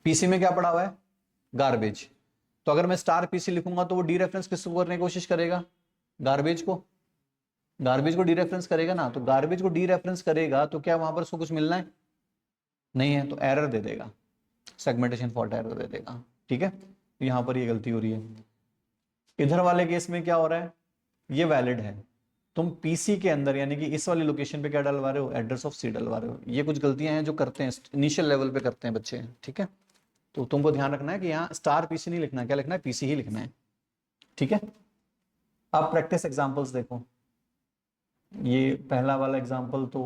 A: पीसी में क्या पड़ा हुआ है? गार्बेज। तो अगर मैं स्टार पीसी लिखूंगा तो वो डी रेफरेंस किसको करने की कोशिश करेगा? गार्बेज को। गार्बेज को डी रेफरेंस करेगा ना, तो गार्बेज को डी रेफरेंस करेगा तो क्या वहां पर उसको कुछ मिलना है? नहीं है, तो एरर दे देगा, सेगमेंटेशन फॉल्ट एरर दे देगा। ठीक है, यहाँ पर ये गलती हो रही है। इधर वाले केस में क्या हो रहा है, ये वैलिड है, तुम पीसी के अंदर यानी कि इस वाली लोकेशन पे क्या डलवा रहे हो, एड्रेस ऑफ सी डलवा रहे हो। ये कुछ गलतियां हैं जो करते हैं इनिशियल लेवल पे करते हैं बच्चे। ठीक है, तो तुमको ध्यान रखना है कि यहाँ स्टार पीसी नहीं लिखना है, क्या लिखना है, पीसी ही लिखना है। ठीक है, अब प्रैक्टिस एग्जांपल्स देखो। ये पहला वाला एग्जांपल तो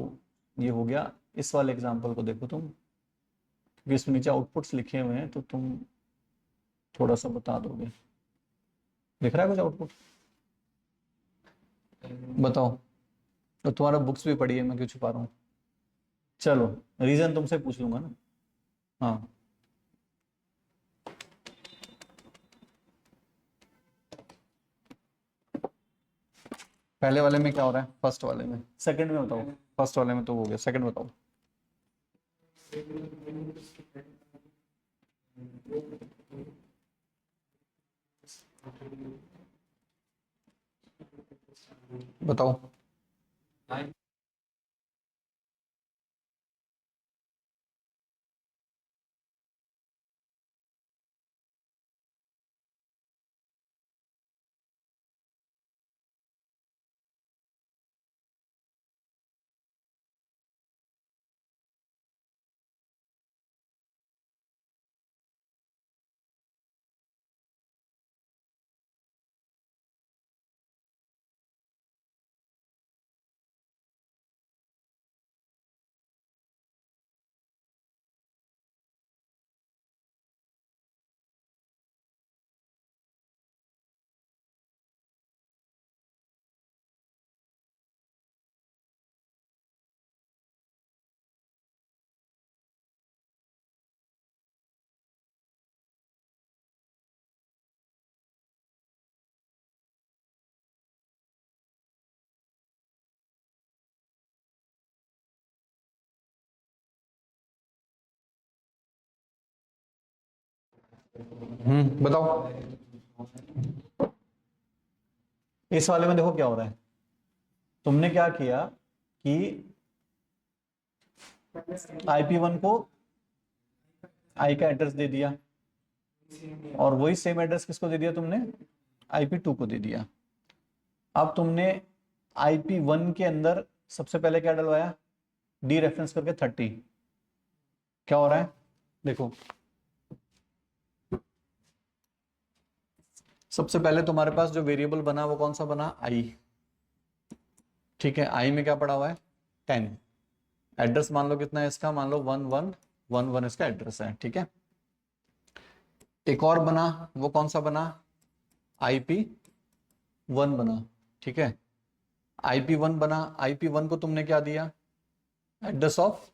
A: ये हो गया, इस वाले एग्जांपल को देखो तुम, क्योंकि इसमें नीचे आउटपुट्स लिखे हुए हैं तो तुम थोड़ा सा बता दोगे। दिख रहा है कुछ आउटपुट? बताओ। तो तुम्हारा बुक्स भी पढ़ी है, मैं क्यों छुपा रहा हूँ। चलो, रीजन तुमसे पूछ लूंगा ना। हाँ, पहले वाले में क्या हो रहा है, फर्स्ट वाले में, सेकंड में बताओ। फर्स्ट वाले में तो हो गया, सेकंड बताओ। बताओ। बताओ। इस वाले में देखो क्या हो रहा है, तुमने क्या किया कि IP1 को आई का एड्रेस दे दिया, और वही सेम एड्रेस किसको दे दिया तुमने, IP2 को दे दिया। अब तुमने IP1 के अंदर सबसे पहले क्या डलवाया, डी रेफरेंस करके 30। क्या हो रहा है देखो, सबसे पहले तुम्हारे पास जो वेरिएबल बना वो कौन सा बना, आई। ठीक है, आई में क्या पड़ा हुआ है, 10। एड्रेस मान लो कितना है इसका, मान लो 1111 इसका एड्रेस है। ठीक है, एक और बना, वो कौन सा बना, IP1 बना। ठीक है, IP1 बना, IP1 को तुमने क्या दिया, एड्रेस ऑफ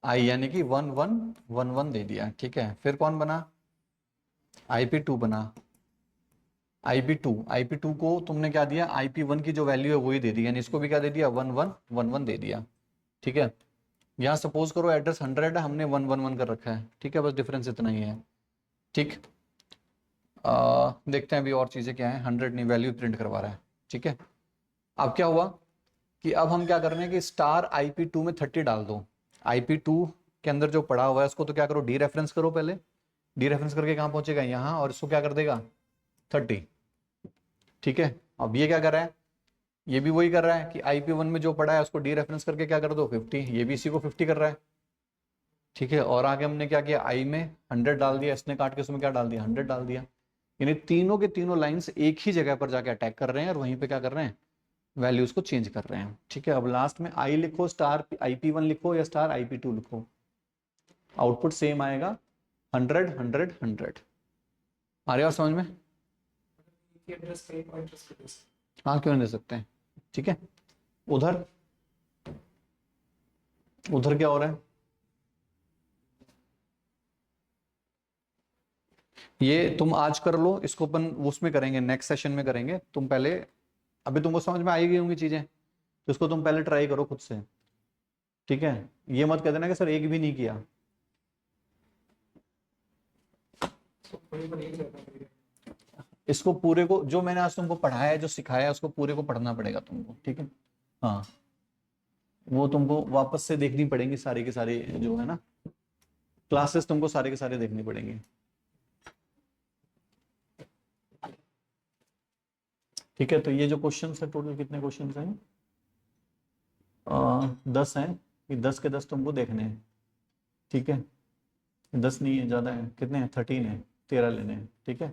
A: आई यानी कि 1111 दे दिया। ठीक है, फिर कौन बना, IP2 बना। IP2 को तुमने क्या दिया, IP1 की जो वैल्यू है वही दे दी, यानी इसको भी क्या दे दिया, 1111 दे दिया। ठीक है, यहाँ सपोज करो एड्रेस 100 है, हमने 111 कर रखा है। ठीक है, बस डिफरेंस इतना ही है। ठीक, देखते हैं अभी और चीज़ें क्या है। 100 नहीं, वैल्यू प्रिंट करवा रहा है। ठीक है, अब क्या हुआ कि अब हम क्या कर रहे हैं कि स्टार IP2 में 30 डाल दो। IP2 के अंदर जो पड़ा हुआ है उसको तो क्या करो, डी रेफरेंस करो पहले। डी रेफरेंस करके कहाँ पहुंचेगा, यहाँ, और इसको क्या कर देगा, 30। ठीक है, अब ये क्या कर रहा है, ये भी वही कर रहा है कि IP1 में जो पड़ा है उसको डी रेफरेंस करके क्या कर दो, 50। ये भी इसी को 50 कर रहा है। ठीक है, और आगे हमने क्या किया, आई में 100 डाल दिया, इसने काट के उसमें क्या डाल दिया, 100 डाल दिया। यानी तीनों के तीनों लाइंस एक ही जगह पर जाके अटैक कर रहे हैं और वहीं पे क्या कर रहे हैं, वैल्यूज को चेंज कर रहे हैं। ठीक है, अब लास्ट में आई लिखो, स्टार IP1 लिखो या स्टार IP2 लिखो, आउटपुट सेम आएगा, 100 100 100। आ रही है और समझ में? हाँ, क्यों नहीं दे सकते हैं। ठीक है, उधर उधर क्या हो रहा है, ये तुम आज कर लो, इसको अपन उसमें करेंगे, नेक्स्ट सेशन में करेंगे। तुम पहले, अभी तुमको समझ में आई गई होंगी चीजें, तो इसको तुम पहले ट्राई करो खुद से। ठीक है, ये मत कह देना कि सर एक भी नहीं किया। इसको पूरे को, जो मैंने आज तुमको पढ़ाया है, जो सिखाया है, उसको पूरे को पढ़ना पड़ेगा तुमको, ठीक है। हाँ, वो तुमको वापस से देखनी पड़ेंगी सारी के सारी, जो है ना क्लासेस तुमको सारे के सारे देखनी पड़ेंगे। ठीक है, तो ये जो क्वेश्चन है, टोटल कितने क्वेश्चन हैं? 10 हैं। ये 10 के 10 तुमको देखने हैं, ठीक है। 10 नहीं है, ज्यादा है। कितने हैं? 13 है, 13 लेने हैं, ठीक है।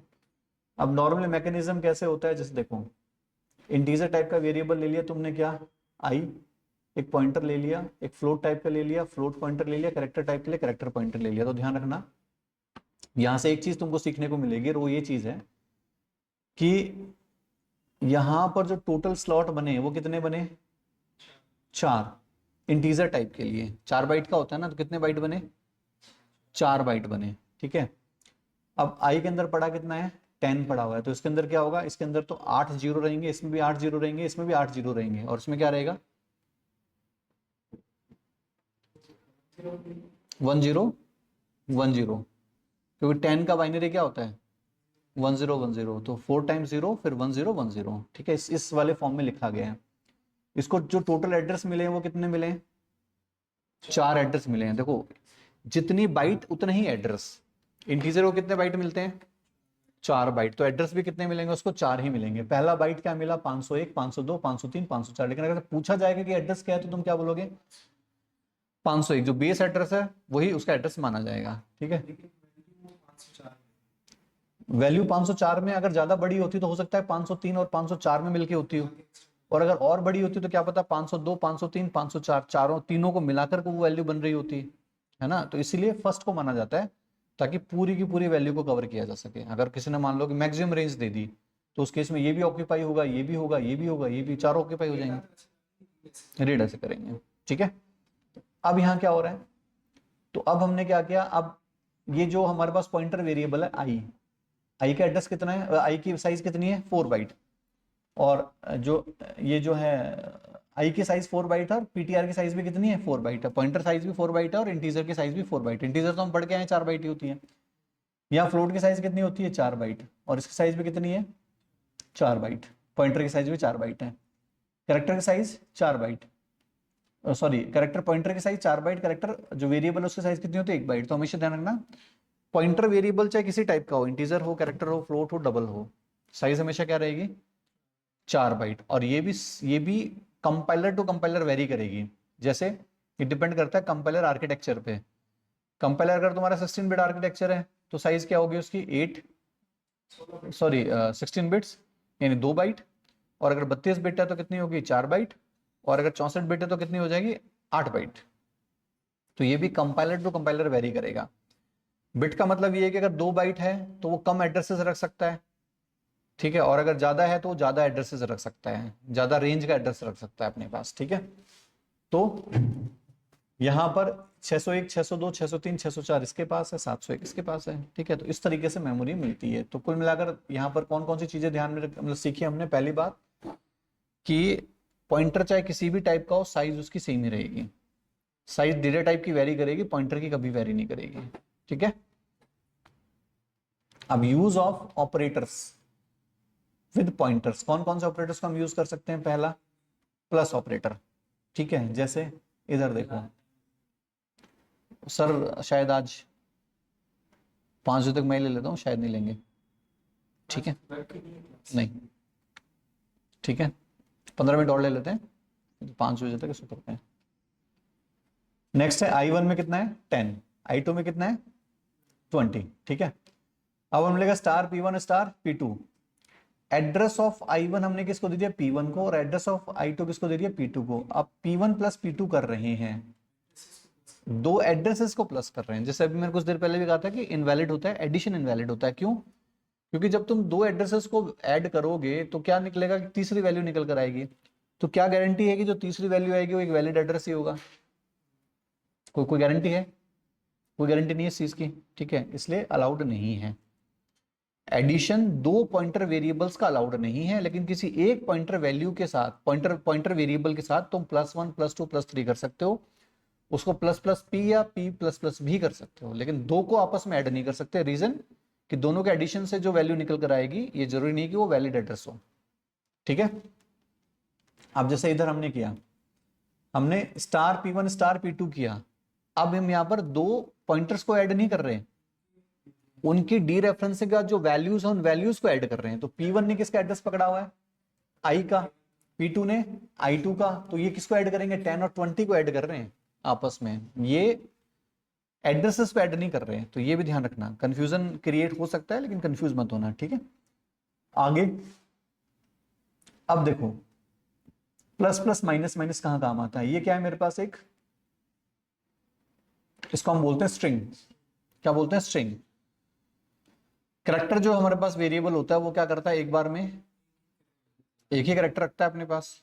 A: अब नॉर्मली मैकेनिज्म कैसे होता है, जैसे देखो, इंटीजर टाइप का वेरिएबल ले लिया तुमने, क्या आई, एक पॉइंटर ले लिया, एक फ्लोट टाइप का ले लिया, फ्लोट पॉइंटर ले लिया, कैरेक्टर टाइप के लिए कैरेक्टर पॉइंटर ले लिया। तो ध्यान रखना, यहां से एक चीज तुमको सीखने को मिलेगी, और वो ये चीज है कि यहां पर जो टोटल स्लॉट बने वो कितने बने? 4। इंटीजर टाइप के लिए 4 बाइट का होता है ना, तो कितने बाइट बने? 4 बाइट बने, ठीक है। अब आई के अंदर पड़ा कितना है? 10 पड़ा हुआ है, तो इसके अंदर क्या होगा? इसके अंदर तो 8 जीरो रहेंगे, इसमें भी 8 जीरो रहेंगे, इसमें भी 8 जीरो रहेंगे, और इसमें क्या रहेगा? 1 0 1 0, क्योंकि 10 का बाइनरी क्या होता है? 1 0 1 0, तो 4 टाइम्स 0 फिर 1 0 1 0, ठीक है। इस वाले फॉर्म में लिखा गया है। इसको जो टोटल एड्रेस मिले हैं वो कितने मिले हैं? 4 एड्रेस मिले हैं। देखो, जितनी बाइट उतने ही एड्रेस। इंटीजर को कितने बाइट मिलते हैं? 4 बाइट। तो एड्रेस भी कितने मिलेंगे उसको? 4 ही मिलेंगे। पहला बाइट क्या मिला? 501 502 503 504। लेकिन अगर पूछा जाएगा कि एड्रेस क्या है, तो तुम क्या बोलोगे? 501। जो बेस एड्रेस है वही उसका एड्रेस माना जाएगा, ठीक है। वैल्यू 504 में अगर ज्यादा बड़ी होती तो हो सकता है 503 और 504 में मिलके होती हो, और अगर और बड़ी होती तो क्या पता 502 503 504 चारों तीनों को मिलाकर को वो वैल्यू बन रही होती है ना। तो इसीलिए फर्स्ट को माना जाता है, ताकि पूरी की पूरी वैल्यू को कवर किया जा सके। अगर किसी ने मान लो कि मैक्सिमम रेंज दे दी, तो उस केस में ये भी ऑक्यूपाई होगा, ये भी होगा, ये भी होगा, ये भी, चारों ऑक्यूपाई हो जाएंगे। रीड ऐसे करेंगे, ठीक है। अब यहाँ क्या हो रहा है? तो अब हमने क्या किया, अब ये जो हमारे पास पॉइंटर वेरिएबल है आई का एड्रेस कितना है? आई की साइज कितनी है? 4 बाइट। और जो ये जो है आई की साइज 4 बाइट है, और पीटीआर की साइज भी कितनी है? 4 बाइट है। पॉइंटर साइज भी 4 बाइट है, और इंटीजर की साइज भी 4 बाइट। इंटीजर तो हम पढ़ के आए 4 बाइट ही होती है। यहाँ फ्लोट की साइज कितनी होती है? 4 बाइट, और इसकी साइज भी कितनी है? 4 बाइट। पॉइंटर की साइज भी 4 बाइट है। कैरेक्टर की size 4 byte, sorry, character pointer की साइज 4 बाइट, कैरेक्टर जो वेरिएबल है उसकी साइज कितनी होती है? 1 बाइट। तो हमेशा ध्यान रखना, पॉइंटर वेरिएबल चाहे किसी टाइप का हो, इंटीजर हो, कैरेक्टर हो, फ्लोट हो, डबल हो, साइज हमेशा क्या रहेगी? 4 बाइट। और ये भी कंपाइलर टू कंपाइलर वेरी करेगी। जैसे ये डिपेंड करता है कंपाइलर आर्किटेक्चर पे। कंपाइलर अगर तुम्हारा 16 बिट आर्किटेक्चर है तो साइज क्या होगी उसकी? 16 बिट्स, यानी 2 बाइट। और अगर 32 बिट है तो कितनी होगी? 4 बाइट। और अगर 64 बिट है तो कितनी हो जाएगी? 8 बाइट। तो ये भी कंपाइलर टू कंपाइलर वेरी करेगा। बिट का मतलब ये है कि अगर 2 बाइट है तो वो कम एड्रेसेस रख सकता है, ठीक है। और अगर ज्यादा है तो ज्यादा एड्रेसेस रख सकता है, ज्यादा रेंज का एड्रेस रख सकता है अपने पास, ठीक है। तो यहां पर 601 602 603 604 इसके पास है, 701 इसके पास है, ठीक है। तो इस तरीके से मेमोरी मिलती है। तो कुल मिलाकर यहाँ पर कौन कौन सी चीजें ध्यान में मतलब सीखी हमने? पहली बात कि पॉइंटर चाहे किसी भी टाइप का हो, साइज उसकी सेम ही रहेगी। साइज डेटा टाइप की वेरी करेगी, पॉइंटर की कभी वेरी नहीं करेगी, ठीक है। अब use of operators with pointers, कौन कौन से ऑपरेटर्स को हम यूज कर सकते हैं? पहला, प्लस ऑपरेटर, ठीक है। जैसे इधर देखो सर, शायद आज 5 बजे तक मैं ले लेता हूँ, शायद नहीं लेंगे, ठीक है। नहीं, ठीक है, 15 मिनट और ले लेते हैं, 5 बजे तक इसको करते हैं। नेक्स्ट है I1 में कितना है? 10। I2 में कितना है? 20, ठीक है। अब हम लेगा star P1 star P2। Address of I1 हमने किसको दे दिया? P1 को, और एड्रेस ऑफ I2 किसको दे दिया? P2 को। अब P1 प्लस P2 कर रहे हैं, दो एड्रेसेस को प्लस कर रहे हैं। जैसे अभी मैंने कुछ देर पहले भी कहा था कि इनवैलिड होता है, एडिशन इनवैलिड होता है। क्यों? क्योंकि जब तुम दो एड्रेसेस को ऐड करोगे तो क्या निकलेगा कि तीसरी वैल्यू निकल कर आएगी। तो क्या गारंटी है कि जो तीसरी वैल्यू आएगी वो एक वैलिड एड्रेस ही होगा? कोई गारंटी है? कोई गारंटी नहीं है इस चीज की, ठीक है। इसलिए अलाउड नहीं है एडिशन। दो पॉइंटर वेरिएबल्स का अलाउड नहीं है, लेकिन किसी एक पॉइंटर वैल्यू के साथ, पॉइंटर वेरिएबल के साथ तुम +1 +2 +3 कर सकते हो। उसको ++p या p++ भी कर सकते हो, लेकिन दो को आपस में ऐड नहीं कर सकते। रीजन कि दोनों के एडिशन से जो वैल्यू निकल कर आएगी ये जरूरी नहीं कि वो वैलिड एड्रेस हो, ठीक है। अब जैसे इधर हमने किया, हमने स्टार P1 स्टार P2 किया, अब हम यहाँ पर दो पॉइंटर्स को ऐड नहीं कर रहे हैं, उनकी डी रेफरेंस का जो वैल्यूज है उन वैल्यूज को ऐड कर रहे हैं। तो P1 ने किसका एड्रेस पकड़ा हुआ है, I का, P2 ने I2 का, तो ये किसको ऐड करेंगे, 10 और 20 को ऐड कर रहे हैं आपस में, ये एड्रेसेस को ऐड नहीं कर रहे हैं। तो ये भी ध्यान रखना, कंफ्यूजन क्रिएट हो सकता है लेकिन कंफ्यूज मत होना, ठीक है। आगे अब देखो प्लस प्लस माइनस माइनस कहां काम आता है, ये क्या है मेरे पास एक, इसको हम बोलते हैं स्ट्रिंग। क्या बोलते हैं, स्ट्रिंग। कैरेक्टर जो हमारे पास वेरिएबल होता है वो क्या करता है, एक बार में एक ही कैरेक्टर रखता है अपने पास,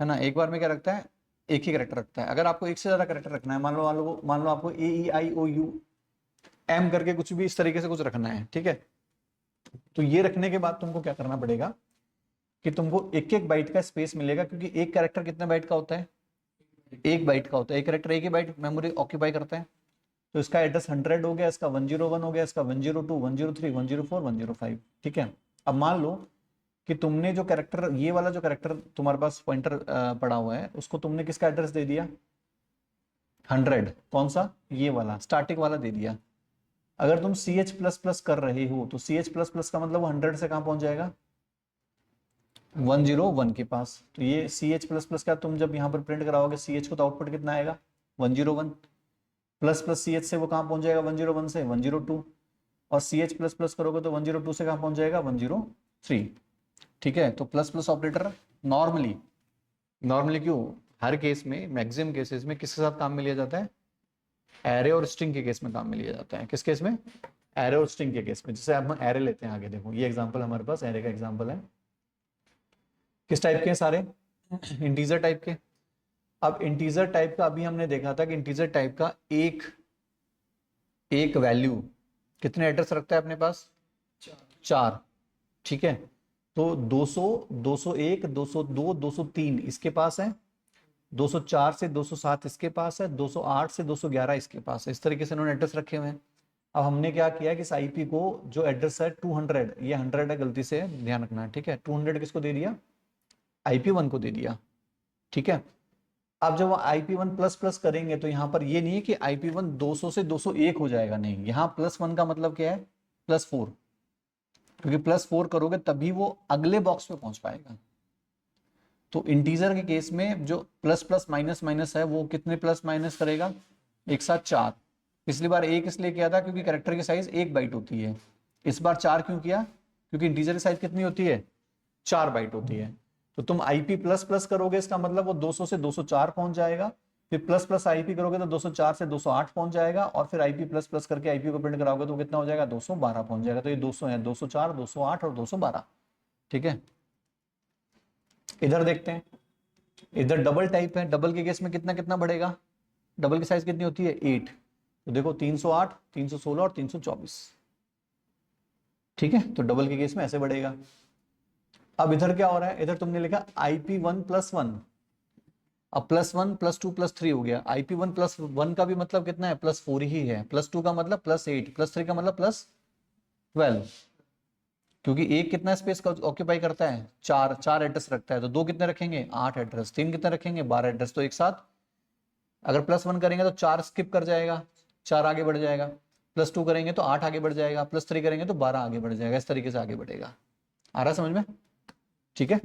A: है ना, एक बार में क्या रखता है, एक ही कैरेक्टर रखता है। अगर आपको एक से ज्यादा कैरेक्टर रखना है, मान लो आपको AEIOUM करके कुछ भी इस तरीके से कुछ रखना है, ठीक है, तो ये रखने के बाद तुमको क्या करना पड़ेगा कि तुमको एक एक बाइट का स्पेस मिलेगा, क्योंकि एक कैरेक्टर कितने बाइट का होता है, एक बाइट का होता है, एक कैरेक्टर एक ही बाइट मेमोरी ऑक्यूपाई करता है। तो इसका एड्रेस 100 हो गया, इसका 101 हो गया, इसका 102, 103, 104, 105, ठीक है। अब मान लो कि तुमने जो कैरेक्टर, ये वाला जो कैरेक्टर तुम्हारे पास पॉइंटर पड़ा हुआ है, उसको तुमने किसका एड्रेस दे दिया, 100, कौन सा, ये वाला स्टार्टिंग वाला दे दिया। अगर तुम CH++ कर रहे हो तो CH++ का मतलब 100 से कहां पहुंच जाएगा, 101 के पास। तो ये CH++ का तुम जब यहाँ पर प्रिंट कराओगे CH को, तो आउटपुट कितना आएगा, 101, प्लस प्लस CH से वो कहां पहुंच जाएगा, 101 से 102, और CH++ करोगे तो 102 से कहां पहुंच जाएगा, 103, ठीक है। तो प्लस प्लस ऑपरेटर नॉर्मली क्यों, हर केस में, मैक्सिमम केसेस में किसके साथ काम में लिया जाता है, एरे और स्ट्रिंग के केस में काम में लिया जाता है। किस केस में, एरे और स्ट्रिंग के केस में। जैसे अब हम एरे लेते हैं, आगे देखो ये एग्जांपल हमारे पास एरे का एग्जांपल है। किस टाइप के हैं सारे, इंटीजर टाइप के। अब इंटीजर टाइप का अभी हमने देखा था कि इंटीजर टाइप का एक वैल्यू कितने एड्रेस रखता है अपने पास, 4, ठीक है। तो 200, 201, 202, 203 इसके पास है, 204 से 207 इसके पास है, 208 से 211 इसके पास है। इस तरीके से इन्होंने एड्रेस रखे हुए हैं। अब हमने क्या किया कि इस आईपी को जो एड्रेस है 200, ये 100 है, गलती से ध्यान रखना है, ठीक है। 200 किसको दे दिया, IP1 को दे दिया, ठीक है। अब जब IP1 प्लस प्लस करेंगे तो यहाँ पर ये नहीं है कि IP1 200 से 201 हो जाएगा, नहीं, यहाँ +1 का मतलब क्या है, +4, क्योंकि +4 करोगे तभी वो अगले बॉक्स पे पहुंच पाएगा। तो इंटीजर के केस में जो प्लस प्लस माइनस माइनस है वो कितने प्लस माइनस करेगा, एक साथ 4। पिछली बार 1 इसलिए किया था क्योंकि कैरेक्टर की साइज 1 बाइट होती है, इस बार 4 क्यों किया, क्योंकि इंटीजर की साइज कितनी होती है, 4 बाइट होती है। तो तुम IP प्लस प्लस करोगे, इसका मतलब वो 200 से 204 पहुंच जाएगा, फिर प्लस प्लस IP करोगे तो 204 से 208 पहुंच जाएगा, और फिर IP प्लस प्लस करके IP को प्रिंट कराओगे तो कितना हो जाएगा, 212 पहुंच जाएगा। तो ये 200 है, 204, 208 और 212, ठीक है। इधर देखते हैं, इधर डबल टाइप है, डबल के केस में कितना कितना बढ़ेगा, डबल की साइज कितनी होती है, 8। तो देखो 308, 316 और 324, ठीक है। तो डबल के केस में ऐसे बढ़ेगा। अब इधर क्या हो रहा है, इधर तुमने लिखा IP1+1, अब +1 +2 +3 हो गया। IP1+1 का भी मतलब कितना है, +4 ही है, +2 का मतलब +8, +3 का मतलब +12, क्योंकि एक कितना स्पेस का ऑक्यूपाई करता है, 4 एड्रेस रखता है। तो 2 कितने रखेंगे, 8 एड्रेस, 3 कितने रखेंगे, 12 एड्रेस। तो एक साथ अगर +1 करेंगे तो 4 स्किप कर जाएगा, 4 आगे बढ़ जाएगा, +2 करेंगे तो 8 आगे बढ़ जाएगा, +3 करेंगे तो 12 आगे बढ़ जाएगा, इस तरीके से आगे बढ़ेगा। आ रहा समझ में, ठीक है।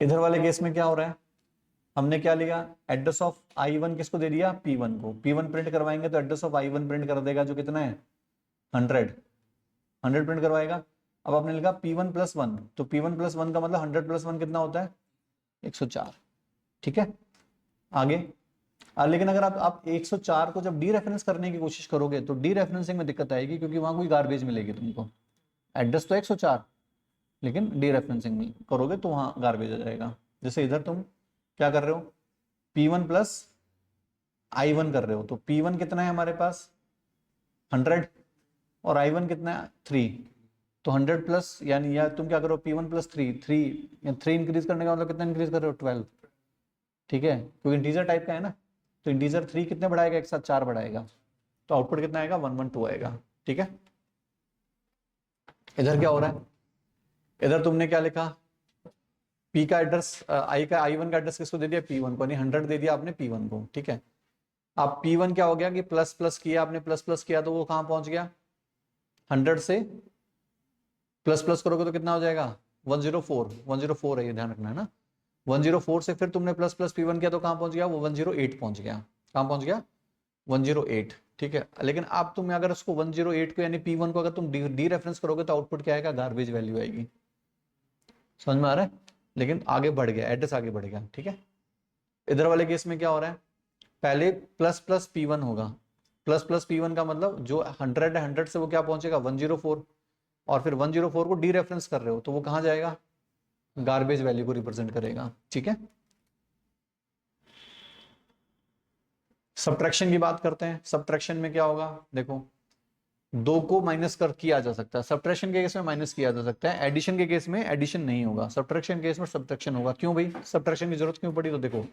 A: इधर वाले केस में क्या हो रहा है, हमने क्या लिया, एड्रेस ऑफ I1 किसको दे दिया, P1 को। P1 प्रिंट करवाएंगे तो एड्रेस ऑफ I1 प्रिंट कर देगा, जो कितना है, 100 प्रिंट करवाएगा। अब आपने लिखा P1+1, तो P1+1 का मतलब 100+1 कितना होता है, 104, ठीक है। आगे लेकिन अगर आप 104 को जब डी रेफरेंस करने की कोशिश करोगे तो डी रेफरेंसिंग में दिक्कत आएगी, क्योंकि वहां कोई गार्बेज मिलेगी तुमको। एड्रेस तो 104, लेकिन डी रेफरेंसिंग में करोगे तो वहां गार्बेज आ जाएगा। जैसे इधर तुम क्या कर रहे हो, P1+I1 कर रहे हो, तो P1 कितना है हमारे पास, 100, और I1 कितना है, 3। तो 100 प्लस, यानी या तुम क्या करो, P1+3, 3 इंक्रीज करने का मतलब कितना इंक्रीज कर रहे हो, 12, ठीक है, क्योंकि इंटीजर टाइप का है ना। तो इंटीजर 3 कितने बढ़ाएगा, एक साथ 4 बढ़ाएगा, तो आउटपुट कितना आएगा 112 आएगा। ठीक है, इधर क्या हो रहा है, इधर तुमने क्या लिखा, पी का एड्रेस I1 का एड्रेस किसको दे दिया, P1 को, यानी 100 दे दिया आपने P1 को। ठीक है, अब P1 क्या हो गया कि प्लस प्लस किया आपने, प्लस प्लस किया तो वो कहां पहुंच गया, 100 से प्लस प्लस करोगे तो कितना हो जाएगा 104, 104 है, ये ध्यान रखना है ना। 104 से फिर तुमने प्लस प्लस P1 किया तो कहां पहुंच गया, वो 108 पहुंच गया। कहां पहुंच गया, 108। ठीक है, लेकिन अब तुम अगर उसको 108 को यानी P1 को अगर तुम डी रेफरेंस करोगे तो आउटपुट क्या आएगा, गार्बेज वैल्यू आएगी। समझ में आ रहा है, लेकिन आगे बढ़ गया, एड्रेस आगे बढ़ गया। ठीक है, इधर वाले केस में क्या हो रहा है, पहले प्लस प्लस P1 होगा, प्लस प्लस P1 का मतलब जो 100 है 100 से वो क्या पहुंचेगा 104, और फिर 104 को डी रेफरेंस कर रहे हो तो वो कहां जाएगा, गार्बेज वैल्यू को रिप्रेजेंट करेगा। ठीक है, सब्ट्रैक्शन की बात करते हैं। सब्ट्रैक्शन में क्या होगा, देखो दो को माइनस कर किया जा सकता है, सब्ट्रैक्शन के केस में माइनस किया जा सकता है, एडिशन के केस में एडिशन नहीं होगा, सब्ट्रैक्शन के केस में सब्ट्रैक्शन होगा। क्यों भाई, सब्ट्रैक्शन की जरूरत क्यों पड़ी, तो देखो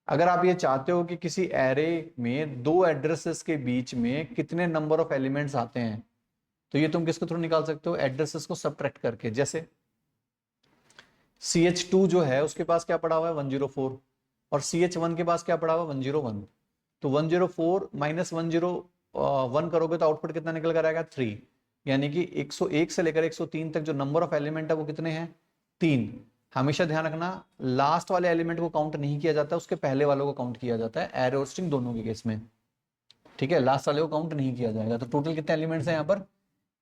A: अगर आप ये चाहते हो कि किसी एरे में दो एड्रेसेस के बीच में कितने नंबर ऑफ एलिमेंट्स आते हैं, तो ये तुम किसके थ्रू निकाल सकते हो, एड्रेसेस को सब्ट्रैक्ट करके। जैसे CH2 जो है उसके पास क्या पड़ा हुआ है 104, और CH1 के पास क्या पड़ा हुआ है 101, तो 104 माइनस 101 करोगे तो आउटपुट कितना निकल कर आएगा 3, यानी कि 101 से लेकर 103 तक जो नंबर ऑफ एलिमेंट है वो कितने हैं, 3। हमेशा ध्यान रखना लास्ट वाले एलिमेंट को काउंट नहीं किया जाता, उसके पहले वालों को काउंट किया जाता है, एरे और स्ट्रिंग दोनों के केस में। ठीक है, लास्ट वाले को काउंट नहीं किया जाएगा। तो टोटल कितने एलिमेंट्स हैं यहाँ पर,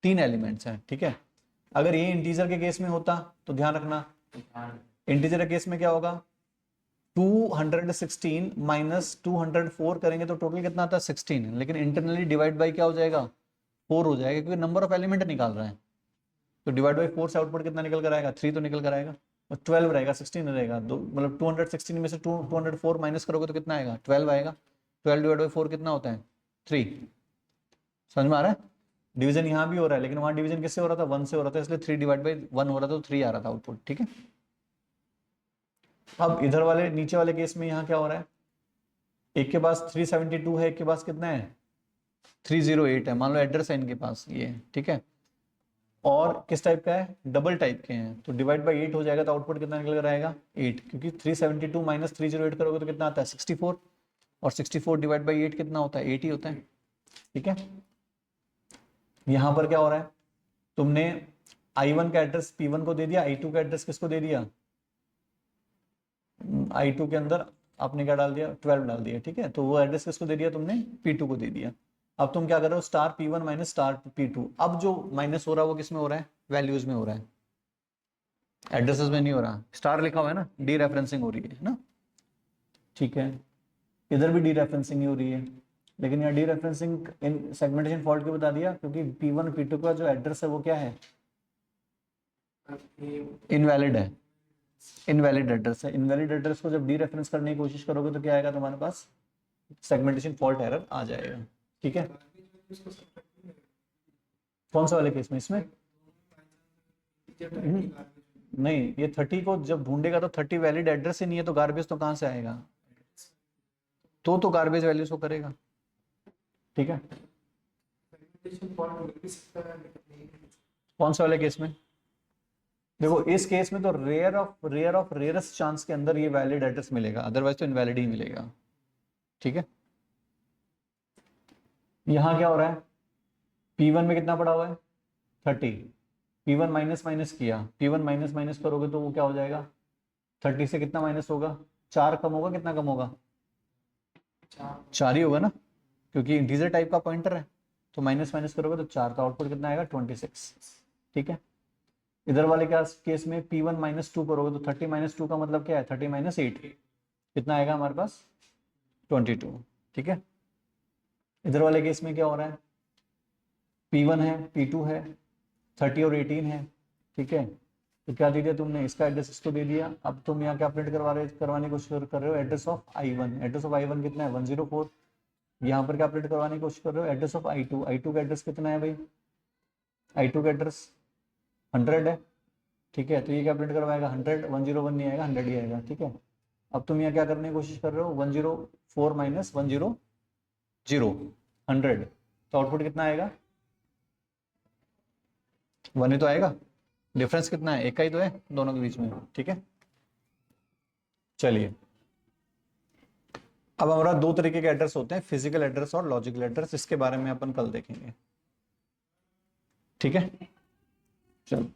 A: 3 एलिमेंट्स हैं। ठीक है, अगर ये इंटीजर के केस में होता तो ध्यान रखना, इंटीजर के केस में क्या होगा, 216 माइनस 204 करेंगे तो टोटल कितना आता है 16, लेकिन इंटरनली डिवाइड बाई क्या हो जाएगा 4 हो जाएगा, क्योंकि नंबर ऑफ एलिमेंट निकाल रहा है। तो डिवाइड बाई 4 से आउटपुट कितना निकल कर आएगा, 3 तो निकल कर आएगा, और 12 रहेगा, 16 रहेगा, दो मतलब 216 में से 204 माइनस करोगे तो कितना आएगा 12 आएगा। 12 डिवाइड बाई 4 कितना होता है 3। समझ में आ रहा है, डिवीजन यहाँ भी हो रहा है, लेकिन वहां डिवीजन किससे हो रहा था 1 से हो रहा था, इसलिए 3 डिवाइड बाई 1 हो रहा था, तो 3 आ रहा था आउटपुट। ठीक है, अब इधर वाले नीचे वाले केस में यहाँ क्या हो रहा है, एक के पास 372 है, एक के पास कितना है 308 है, मान लो एड्रेस है इनके पास ये। ठीक है, और किस टाइप का है, डबल टाइप के हैं, तो डिवाइड बाई 8 हो जाएगा, तो आउटपुट कितना निकल कर आएगा 8, क्योंकि 372 माइनस 308 करोगे तो कितना आता है 64, और 64 डिवाइड बाई 8 कितना होता है 8 ही होता है। ठीक है, यहां पर क्या हो रहा है, तुमने I1 का एड्रेस P1 को दे दिया, I2 का एड्रेस किसको दे दिया, I2 के अंदर आपने क्या डाल दिया 12 डाल दिया। ठीक है, तो वो एड्रेस किसको दे दिया तुमने, P2 को दे दिया। अब तुम क्या कर रहे हो, star P1 minus star P2, अब जो माइनस हो रहा है वो किस में हो रहा है, वैल्यूज में हो रहा है, एड्रेसेस में नहीं हो रहा। स्टार लिखा हुआ है ना, डी रेफरेंसिंग हो रही है ना। ठीक है, इधर भी डी रेफरेंसिंग ही हो रही है, लेकिन यहाँ डी रेफरेंसिंग इन सेगमेंटेशन फॉल्ट क्यों बता दिया, क्योंकि P1 P2 का जो एड्रेस है वो क्या है, इनवैलिड है, इनवैलिड एड्रेस है। इनवैलिड एड्रेस को जब डी रेफरेंस करने की कोशिश करोगे तो क्या आएगा तुम्हारे पास, सेगमेंटेशन फॉल्ट एरर आ जाएगा। ठीक है, कौन सा वाले केस में, इसमें नहीं, ये 30 को जब ढूंढेगा तो 30 वैलिड एड्रेस ही नहीं है, तो गार्बेज तो कहां से आएगा, तो गार्बेज वैल्यू शो करेगा। ठीक है, कौन से वाले केस में, देखो इस केस में तो रेयर ऑफ रेयरेस्ट चांस के अंदर ये वैलिड एड्रेस मिलेगा, अदरवाइज तो इनवैलिड ही मिलेगा। ठीक है, यहां क्या हो रहा है, P1 में कितना पड़ा हुआ है 30, P1 माइनस माइनस किया, P1 माइनस माइनस करोगे तो वो क्या हो जाएगा, 30 से कितना माइनस होगा, 4 कम होगा, कितना कम होगा 4 ही होगा ना, क्योंकि इंटीजर टाइप का पॉइंटर है, तो माइनस माइनस करोगे तो 4, का आउटपुट कितना आएगा 26। ठीक है, इधर वाले केस में P1 माइनस 2 करोगे तो 30 माइनस 2 का मतलब क्या है 30 माइनस 8, कितना आएगा हमारे पास 22। ठीक है, इधर वाले केस में क्या हो रहा है, P1 है P2 है 30 और 18 है। ठीक है, तो क्या दे दिया तुमने, इसका एड्रेस इसको दे दिया। अब तुम यहाँ क्या प्रिंट करवाने की कोशिश कर रहे हो, address of I1, address of I1 कितना है 104, यहाँ पर क्या प्रिंट करवाने की कोशिश कर रहे हो, एड्रेस ऑफ I2, I2 का एड्रेस कितना है भाई, I2 का एड्रेस 100 है। ठीक है, तो ये क्या प्रिंट करवाएगा 100, 101 नहीं आएगा 100 ही आएगा। ठीक है, अब तुम यहाँ क्या करने की कोशिश कर रहे हो 104 माइनस 100, 100, तो आउटपुट कितना आएगा? 1 ही तो आएगा। डिफरेंस कितना है? एक का ही तो है दोनों के बीच में, ठीक है। चलिए, अब हमारा दो तरीके के एड्रेस होते हैं, फिजिकल एड्रेस और लॉजिकल एड्रेस। इसके बारे में अपन कल देखेंगे, ठीक है। चलो।